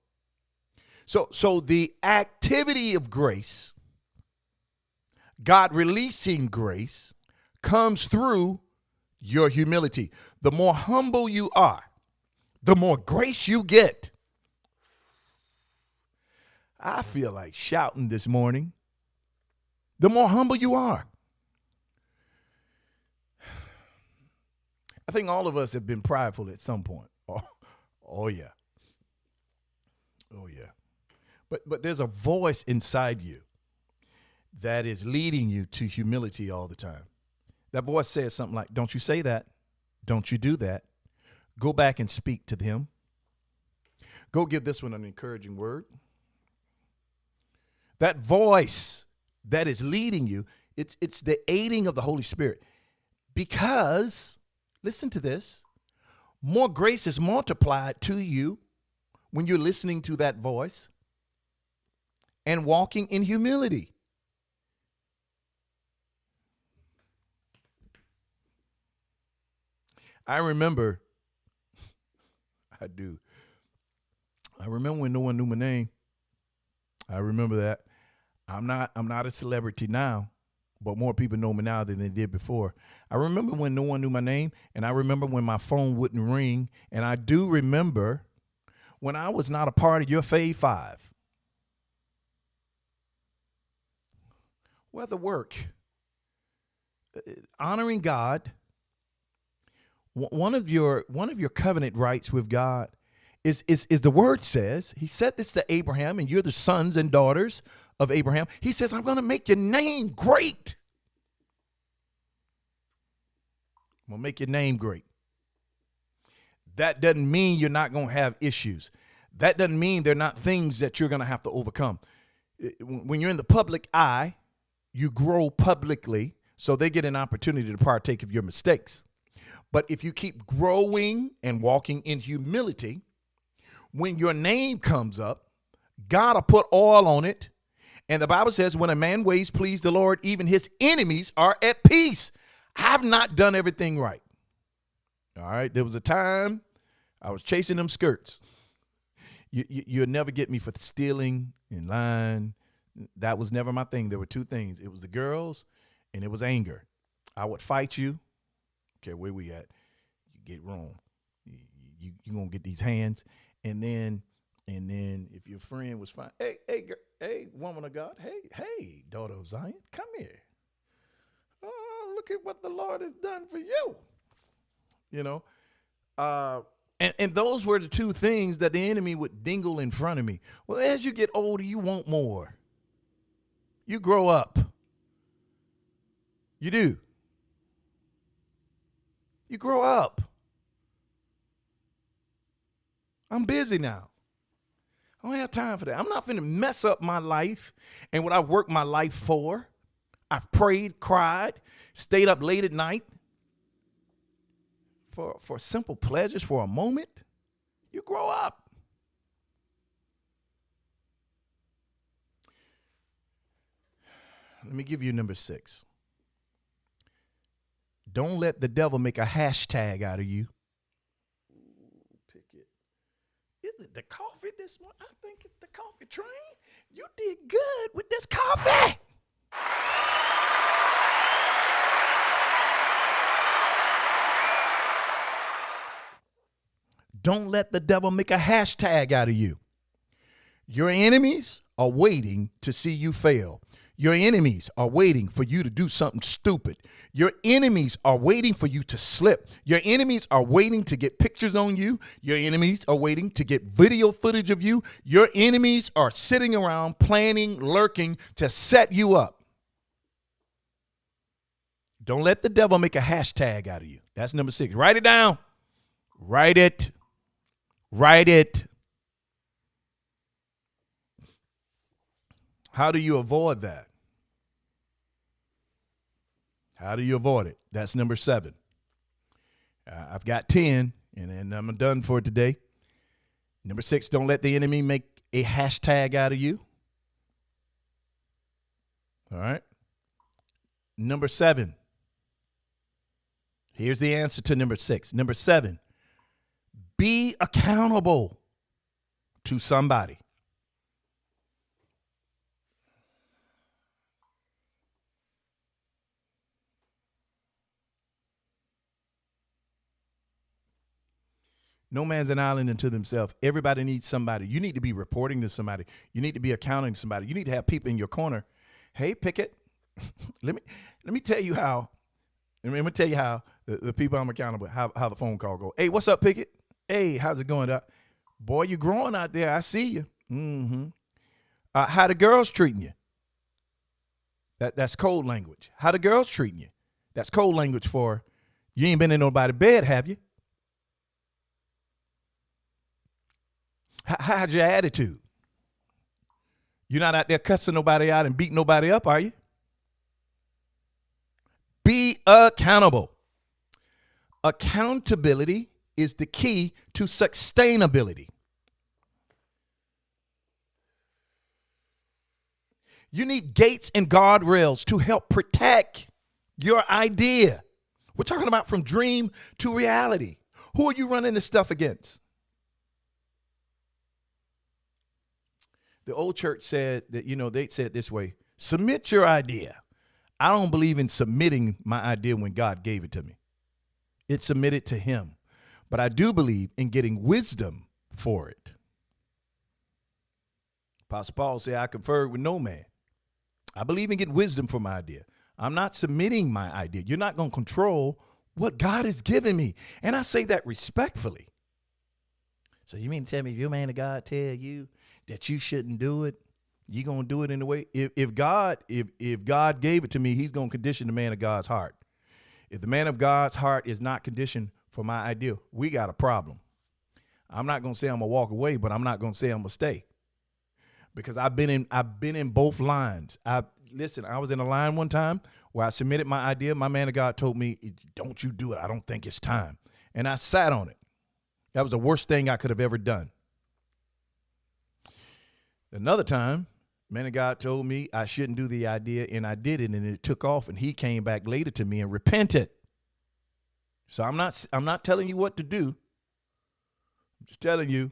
So the activity of grace, God releasing grace, comes through your humility. The more humble you are, the more grace you get. I feel like shouting this morning. The more humble you are. I think all of us have been prideful at some point. Oh yeah. Oh yeah. But there's a voice inside you that is leading you to humility all the time. That voice says something like, don't you say that. Don't you do that. Go back and speak to them. Go give this one an encouraging word. That voice that is leading you, it's the aiding of the Holy Spirit. Because, listen to this, more grace is multiplied to you when you're listening to that voice and walking in humility. I remember when no one knew my name. I remember that. I'm not a celebrity now, but more people know me now than they did before. I remember when no one knew my name, and I remember when my phone wouldn't ring, and I do remember when I was not a part of your Fave 5. Well, the work. Honoring God. One of your covenant rights with God is the word says, he said this to Abraham, and you're the sons and daughters of Abraham. He says, I'm going to make your name great. I'm going to make your name great. That doesn't mean you're not going to have issues. That doesn't mean they're not things that you're going to have to overcome. When you're in the public eye, you grow publicly, so they get an opportunity to partake of your mistakes. But if you keep growing and walking in humility, when your name comes up, God will put oil on it. And the Bible says, when a man ways please the Lord, even his enemies are at peace. I've not done everything right. All right. There was a time I was chasing them skirts. You'll never get me for stealing and lying. That was never my thing. There were two things. It was the girls and it was anger. I would fight you. Okay, where we at? You get wrong. You're going to get these hands. And then if your friend was fine, hey, woman of God, hey, daughter of Zion, come here. Oh, look at what the Lord has done for you. You know, and those were the two things that the enemy would dingle in front of me. Well, as you get older, you want more. You grow up. You do. You grow up. I'm busy now. I don't have time for that. I'm not finna mess up my life and what I worked my life for. I've prayed, cried, stayed up late at night for simple pleasures for a moment. You grow up. Let me give you number 6. Don't let the devil make a hashtag out of you. Pick it. Is it the coffee this morning? I think it's the coffee train. You did good with this coffee. Don't let the devil make a hashtag out of you. Your enemies are waiting to see you fail. Your enemies are waiting for you to do something stupid. Your enemies are waiting for you to slip. Your enemies are waiting to get pictures on you. Your enemies are waiting to get video footage of you. Your enemies are sitting around planning, lurking to set you up. Don't let the devil make a hashtag out of you. That's number 6. Write it down. Write it. Write it. How do you avoid that? How do you avoid it? That's number 7. I've got 10, and then I'm done for today. Number 6, don't let the enemy make a hashtag out of you. All right. Number 7. Here's the answer to number 6. Number 7, be accountable to somebody. No man's an island unto themselves. Everybody needs somebody. You need to be reporting to somebody. You need to be accounting to somebody. You need to have people in your corner. Hey, Pickett, let me tell you how. Let me tell you how the people I'm accountable, how the phone call go. Hey, what's up, Pickett? Hey, how's it going, Doc? Boy, you're growing out there. I see you. Mm-hmm. How the girls treating you? That's code language. How the girls treating you? That's code language for you ain't been in nobody's bed, have you? How's your attitude? You're not out there cussing nobody out and beating nobody up, are you? Be accountable. Accountability is the key to sustainability. You need gates and guardrails to help protect your idea. We're talking about from dream to reality. Who are you running this stuff against? The old church said that, they said this way, submit your idea. I don't believe in submitting my idea when God gave it to me. It's submitted to him. But I do believe in getting wisdom for it. Apostle Paul said, I conferred with no man. I believe in getting wisdom for my idea. I'm not submitting my idea. You're not going to control what God has given me. And I say that respectfully. So you mean to tell me if your man of God tell you that you shouldn't do it, you going to do it in the way? If God gave it to me, he's going to condition the man of God's heart. If the man of God's heart is not conditioned for my idea, we got a problem. I'm not going to say I'm going to walk away, but I'm not going to say I'm going to stay. Because I've been in both lines. Listen, I was in a line one time where I submitted my idea. My man of God told me, don't you do it. I don't think it's time. And I sat on it. That was the worst thing I could have ever done. Another time, man of God told me I shouldn't do the idea, and I did it, and it took off, and he came back later to me and repented. So I'm not telling you what to do. I'm just telling you,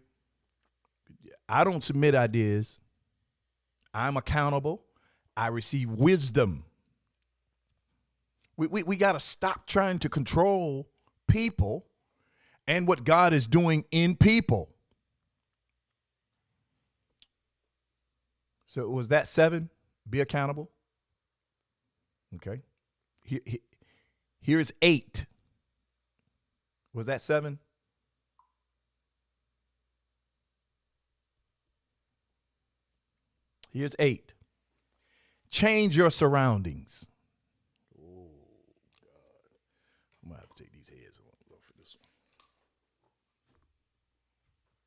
I don't submit ideas. I'm accountable. I receive wisdom. We got to stop trying to control people and what God is doing in people. So was that 7? Be accountable. Okay. Here's 8. Was that 7? Here's 8. Change your surroundings. Oh, God. I'm going to have to take these heads off for this one.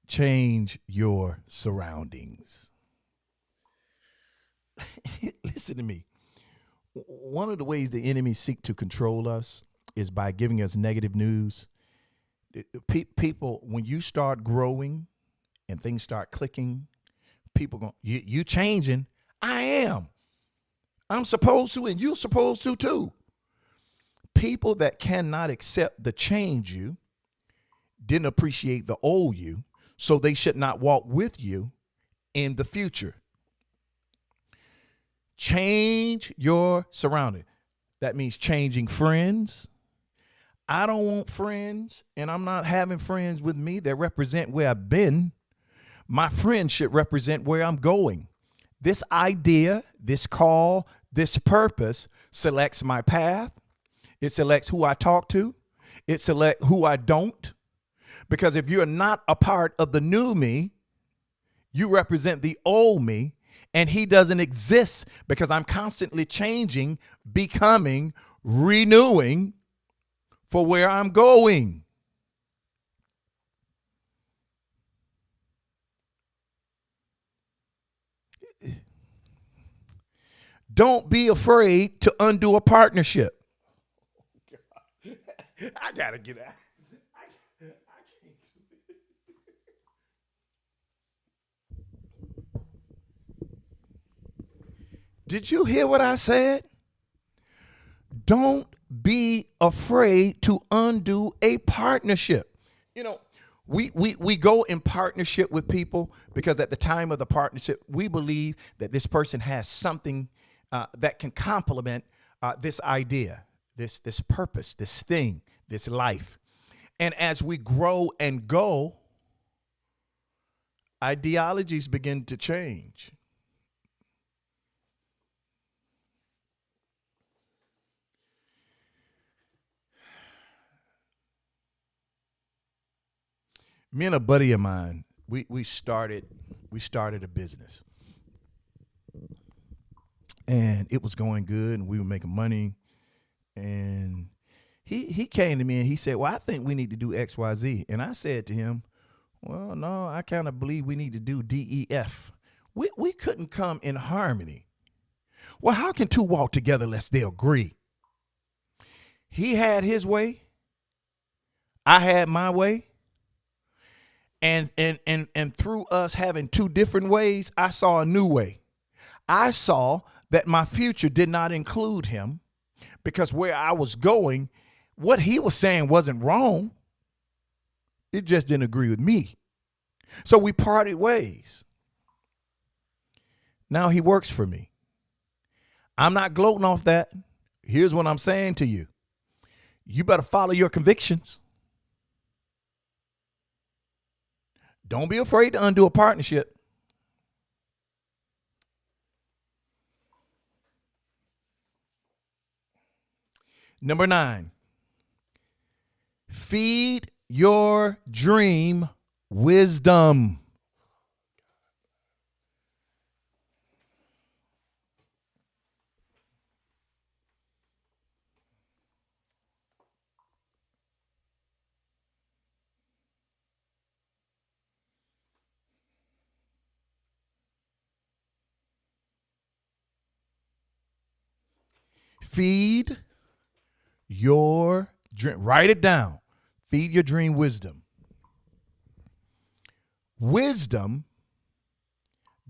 Change your surroundings. Listen to me. One of the ways the enemy seek to control us is by giving us negative news. People, when you start growing and things start clicking, people go, you changing. I am. I'm supposed to, and you're supposed to too. People that cannot accept the change you didn't appreciate the old you, so they should not walk with you in the future. Change your surrounding. That means changing friends. I don't want friends, and I'm not having friends with me that represent where I've been. My friends should represent where I'm going. This idea, this call, this purpose selects my path. It selects who I talk to. It selects who I don't. Because if you're not a part of the new me, you represent the old me. And he doesn't exist because I'm constantly changing, becoming, renewing for where I'm going. Don't be afraid to undo a partnership. I got to get out. I can't do it. Did you hear what I said? Don't be afraid to undo a partnership. You know, we go in partnership with people because at the time of the partnership, we believe that this person has something that can complement this idea, this purpose, this thing, this life. And as we grow and go, ideologies begin to change. Me and a buddy of mine, we started a business, and it was going good, and we were making money. And he came to me and he said, "Well, I think we need to do X, Y, Z." And I said to him, "Well, no, I kind of believe we need to do D, E, F. We couldn't come in harmony." Well, how can two walk together unless they agree? He had his way, I had my way. And through us having two different ways, I saw a new way. I saw that my future did not include him because where I was going, what he was saying wasn't wrong. It just didn't agree with me. So we parted ways. Now he works for me. I'm not gloating off that. Here's what I'm saying to you. You better follow your convictions. Don't be afraid to undo a partnership. Number 9, feed your dream wisdom. Feed your dream. Write it down. Feed your dream wisdom. Wisdom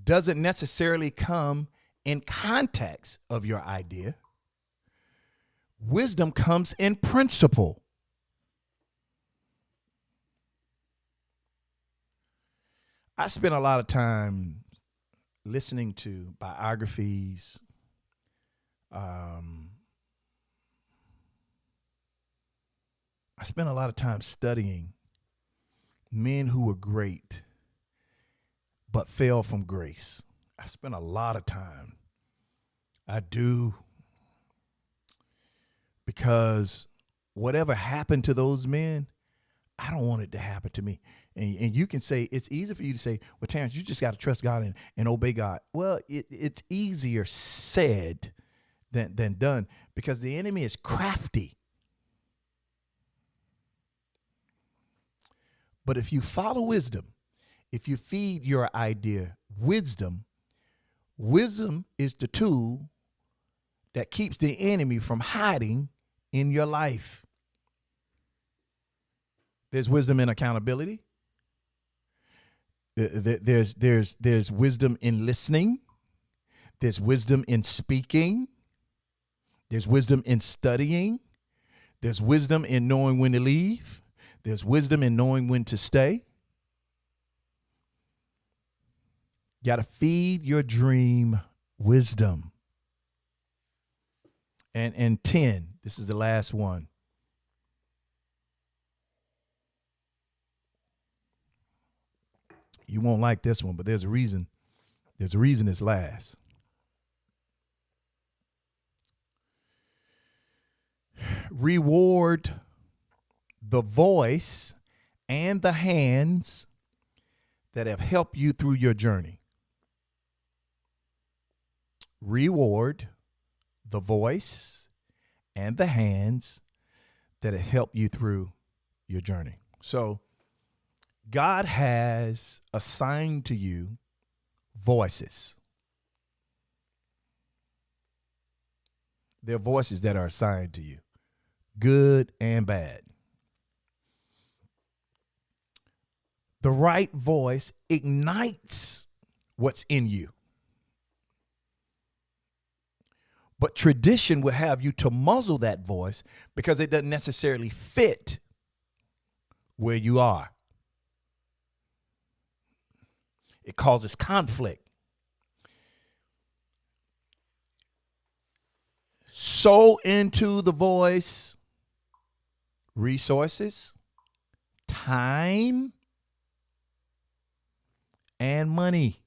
doesn't necessarily come in context of your idea. Wisdom comes in principle. I spent a lot of time listening to biographies. I spent a lot of time studying men who were great but fell from grace. I spent a lot of time. I do. Because whatever happened to those men, I don't want it to happen to me. And you can say, it's easy for you to say, well, Terrence, you just got to trust God and obey God. Well, it's easier said than done, because the enemy is crafty. But if you follow wisdom, if you feed your idea wisdom, wisdom is the tool that keeps the enemy from hiding in your life. There's wisdom in accountability. There's wisdom in listening. There's wisdom in speaking. There's wisdom in studying. There's wisdom in knowing when to leave. There's wisdom in knowing when to stay. You got to feed your dream wisdom. And 10, this is the last one. You won't like this one, but there's a reason. There's a reason it's last. Reward the voice and the hands that have helped you through your journey. Reward the voice and the hands that have helped you through your journey. So God has assigned to you voices. There are voices that are assigned to you, good and bad. The right voice ignites what's in you. But tradition will have you to muzzle that voice because it doesn't necessarily fit where you are. It causes conflict. Sow into the voice resources, time, and money.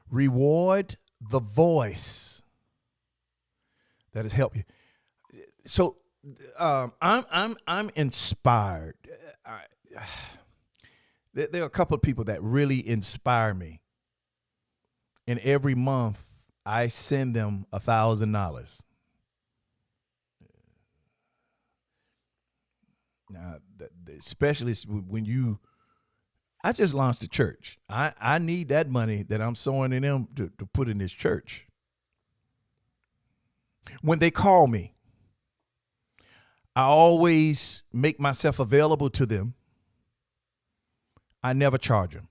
Reward the voice that has helped you. So I'm inspired. There are a couple of people that really inspire me, and every month I send them $1,000. Now, especially when I just launched a church. I need that money that I'm sowing in them to put in this church. When they call me, I always make myself available to them. I never charge them.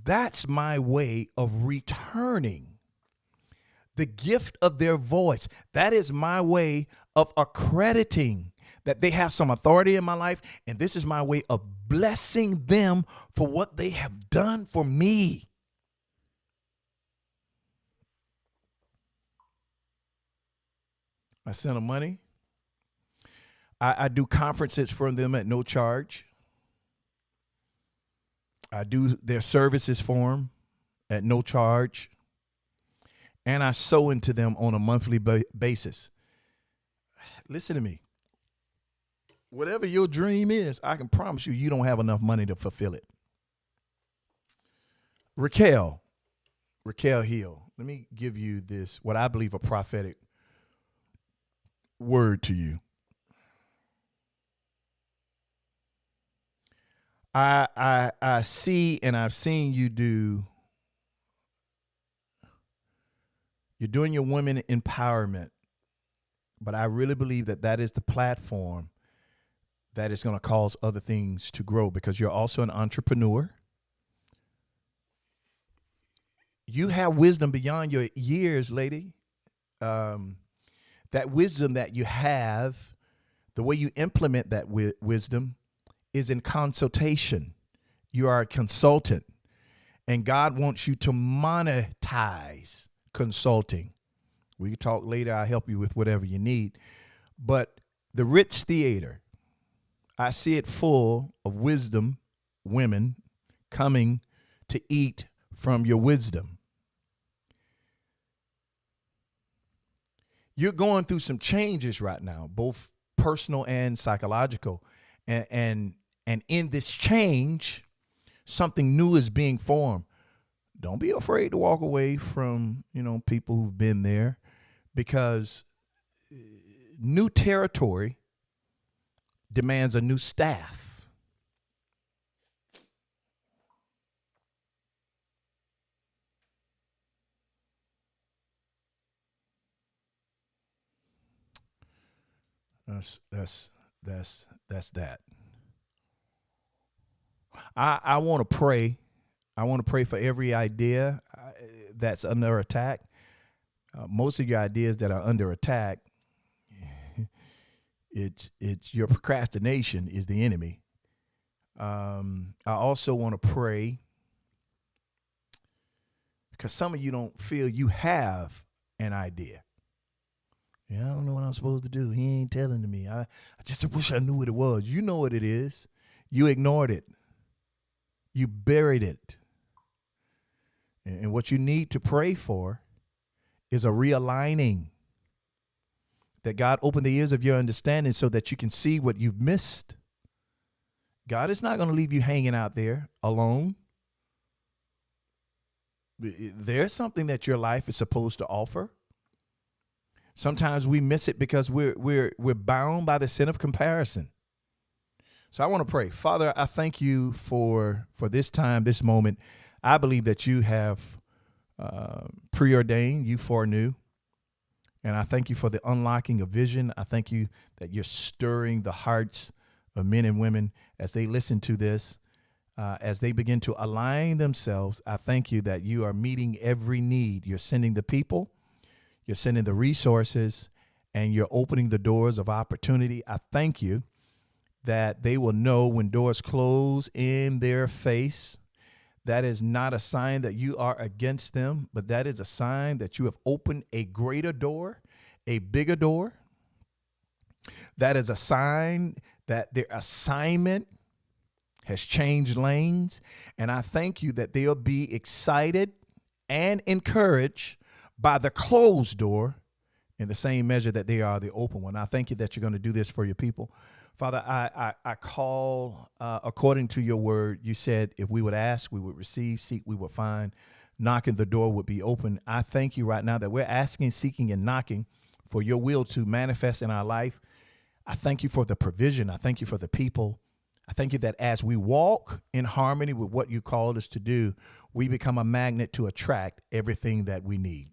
That's my way of returning the gift of their voice. That is my way of accrediting that they have some authority in my life, and this is my way of blessing them for what they have done for me. I send them money. I do conferences for them at no charge. I do their services for them at no charge. And I sow into them on a monthly basis. Listen to me. Whatever your dream is, I can promise you, you don't have enough money to fulfill it. Raquel Hill, let me give you this, what I believe a prophetic word to you. I see, and I've seen you do, you're doing your women empowerment, but I really believe that that is the platform that is going to cause other things to grow, because you're also an entrepreneur. You have wisdom beyond your years, lady. That wisdom that you have, the way you implement that wisdom is in consultation. You are a consultant, and God wants you to monetize consulting. We can talk later. I'll help you with whatever you need. But the Ritz Theater, I see it full of wisdom women coming to eat from your wisdom. You're going through some changes right now, both personal and psychological. And in this change, something new is being formed. Don't be afraid to walk away from, people who've been there, because new territory demands a new staff. That's that. I want to pray. I want to pray for every idea that's under attack. Most of your ideas that are under attack, it's your procrastination is the enemy. I also want to pray because some of you don't feel you have an idea. Yeah, I don't know what I'm supposed to do. He ain't telling me. I just wish I knew what it was. You know what it is. You ignored it. You buried it. And what you need to pray for is a realigning. That God open the ears of your understanding so that you can see what you've missed. God is not going to leave you hanging out there alone. There's something that your life is supposed to offer. Sometimes we miss it because we're bound by the sin of comparison. So I want to pray. Father, I thank you for this time, this moment. I believe that you have preordained, you foreknew. And I thank you for the unlocking of vision. I thank you that you're stirring the hearts of men and women as they listen to this, as they begin to align themselves. I thank you that you are meeting every need. You're sending the people. You're sending the resources, and you're opening the doors of opportunity. I thank you that they will know when doors close in their face, that is not a sign that you are against them, but that is a sign that you have opened a greater door, a bigger door. That is a sign that their assignment has changed lanes. And I thank you that they'll be excited and encouraged by the closed door in the same measure that they are the open one. I thank you that you're going to do this for your people. Father, I call, according to your word, you said if we would ask, we would receive, seek, we would find, knocking, the door would be open. I thank you right now that we're asking, seeking, and knocking for your will to manifest in our life. I thank you for the provision. I thank you for the people. I thank you that as we walk in harmony with what you called us to do, we become a magnet to attract everything that we need.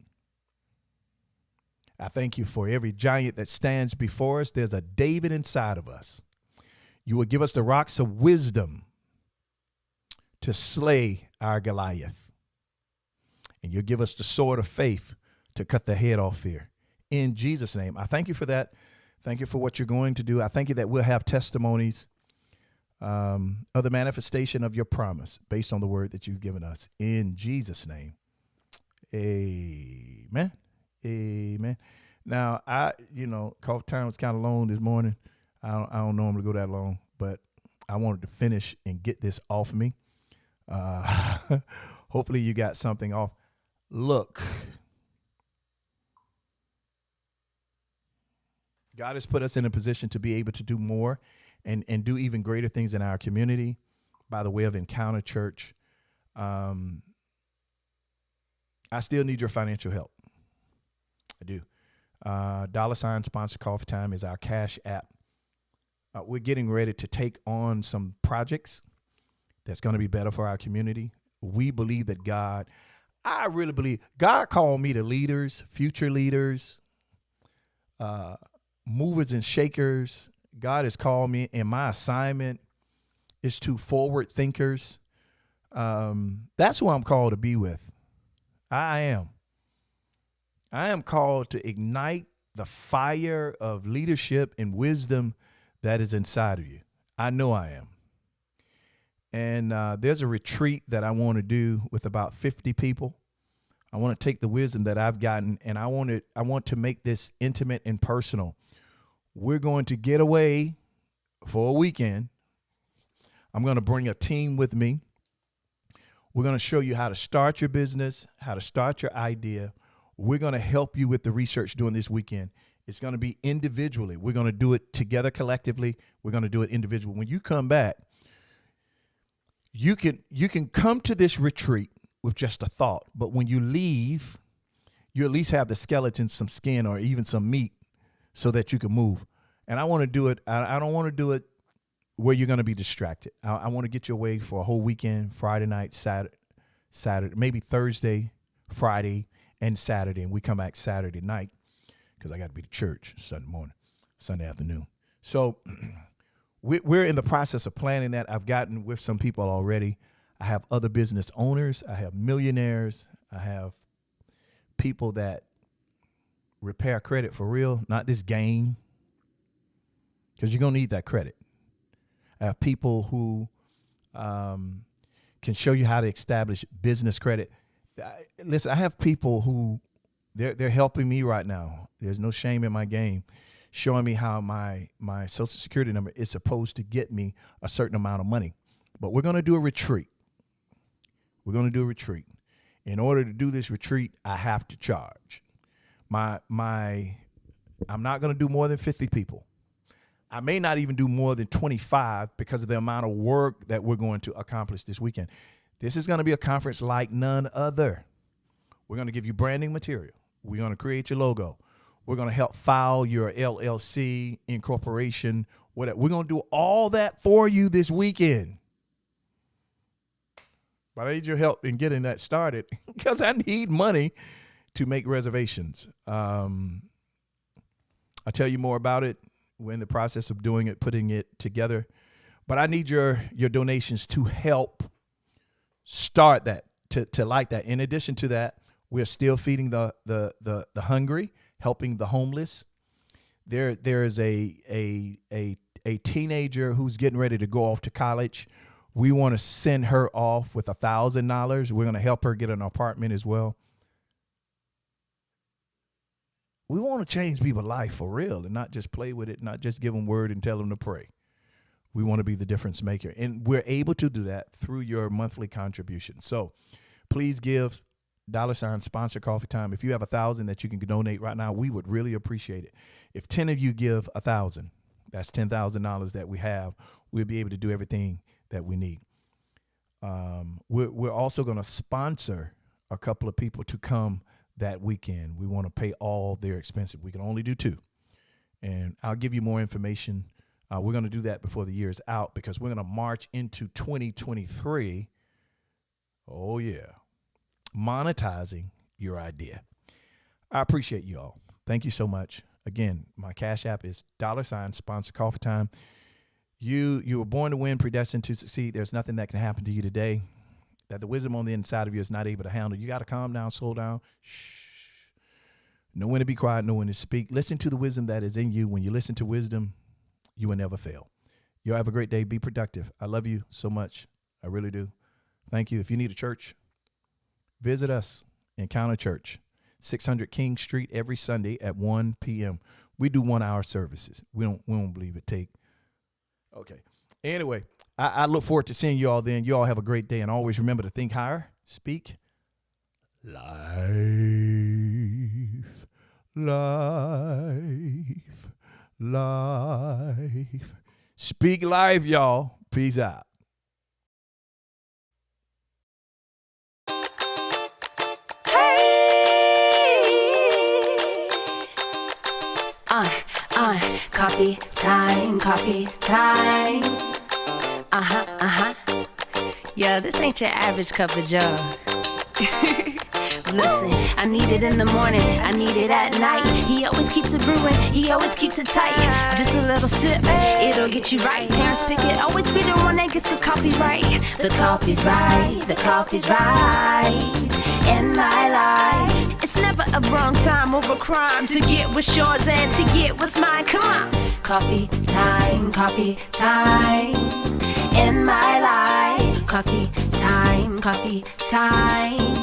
I thank you for every giant that stands before us. There's a David inside of us. You will give us the rocks of wisdom to slay our Goliath. And you'll give us the sword of faith to cut the head off fear. In Jesus' name, I thank you for that. Thank you for what you're going to do. I thank you that we'll have testimonies of the manifestation of your promise based on the word that you've given us. In Jesus' name, amen. Amen. Now, coffee time was kind of long this morning. I don't normally go that long, but I wanted to finish and get this off me. Hopefully you got something off. Look, God has put us in a position to be able to do more and do even greater things in our community by the way of Encounter Church. I still need your financial help. I do. $ sponsor coffee time is our Cash App. We're getting ready to take on some projects that's going to be better for our community. We believe that I really believe God called me to leaders, future leaders, movers and shakers. God has called me, and my assignment is to forward thinkers. That's who I'm called to be with. I am called to ignite the fire of leadership and wisdom that is inside of you. I know I am. And there's a retreat that I want to do with about 50 people. I want to take the wisdom that I've gotten, and I want to make this intimate and personal. We're going to get away for a weekend. I'm going to bring a team with me. We're going to show you how to start your business, how to start your idea. We're going to help you with the research during this weekend. It's going to be individually. We're going to do it together collectively. We're going to do it individually. When you come back, you can come to this retreat with just a thought, but when you leave, you at least have the skeleton, some skin, or even some meat so that you can move. And I want to do it. I don't want to do it where you're going to be distracted. I want to get you away for a whole weekend, Friday night, Saturday, maybe Thursday, Friday, and Saturday. And we come back Saturday night because I got to be to church Sunday afternoon. So we're in the process of planning that. I've gotten with some people already. I have other business owners. I have millionaires. I have people that repair credit for real, not this game, because you're going to need that credit. I have people who can show you how to establish business credit. Listen, I have people who they're helping me right now. There's no shame in my game, showing me how my Social Security number is supposed to get me a certain amount of money. But we're going to do a retreat. In order to do this retreat, I have to charge. I'm not going to do more than 50 people. I may not even do more than 25 because of the amount of work that we're going to accomplish this weekend. This is going to be a conference like none other. We're going to give you branding material. We're going to create your logo. We're going to help file your LLC, incorporation, whatever. We're going to do all that for you this weekend. But I need your help in getting that started because I need money to make reservations. I'll tell you more about it. We're in the process of doing it, putting it together. But I need your donations to help start that, to like that. In addition to that, we're still feeding the hungry, helping the homeless. There is a teenager who's getting ready to go off to college. We want to send her off with $1,000. We're going to help her get an apartment as well. We want to change people's life for real and not just play with it, not just give them word and tell them to pray. We want to be the difference maker. And we're able to do that through your monthly contribution. So please give $ sponsor coffee time. If you have 1,000 that you can donate right now, we would really appreciate it. If 10 of you give 1,000, that's $10,000 that we have. We'll be able to do everything that we need. We're also going to sponsor a couple of people to come that weekend. We want to pay all their expenses. We can only do 2. And I'll give you more information. We're going to do that before the year is out because we're going to march into 2023. Oh, yeah. Monetizing your idea. I appreciate you all. Thank you so much. Again, my Cash App is $ sponsor coffee time. You were born to win, predestined to succeed. There's nothing that can happen to you today that the wisdom on the inside of you is not able to handle. You got to calm down, slow down. Shh. Know when to be quiet, know when to speak. Listen to the wisdom that is in you. When you listen to wisdom, you will never fail. You'll have a great day. Be productive. I love you so much. I really do. Thank you. If you need a church, visit us, Encounter Church, 600 King Street, every Sunday at 1 p.m. We do 1-hour services. We don't believe it take. Okay. Anyway, I look forward to seeing you all then. You all have a great day. And always remember to think higher, speak life, life, life. Speak life, y'all. Peace out. Coffee time, coffee time. Yeah, this ain't your average cup of joe. Listen, I need it in the morning, I need it at night. He always keeps it brewing, he always keeps it tight. Just a little sip, it'll get you right. Terrence Pickett always be the one that gets the coffee right. The coffee's right, the coffee's right in my life. It's never a wrong time over crime to get what's yours and to get what's mine. Come on. Coffee time in my life. Coffee time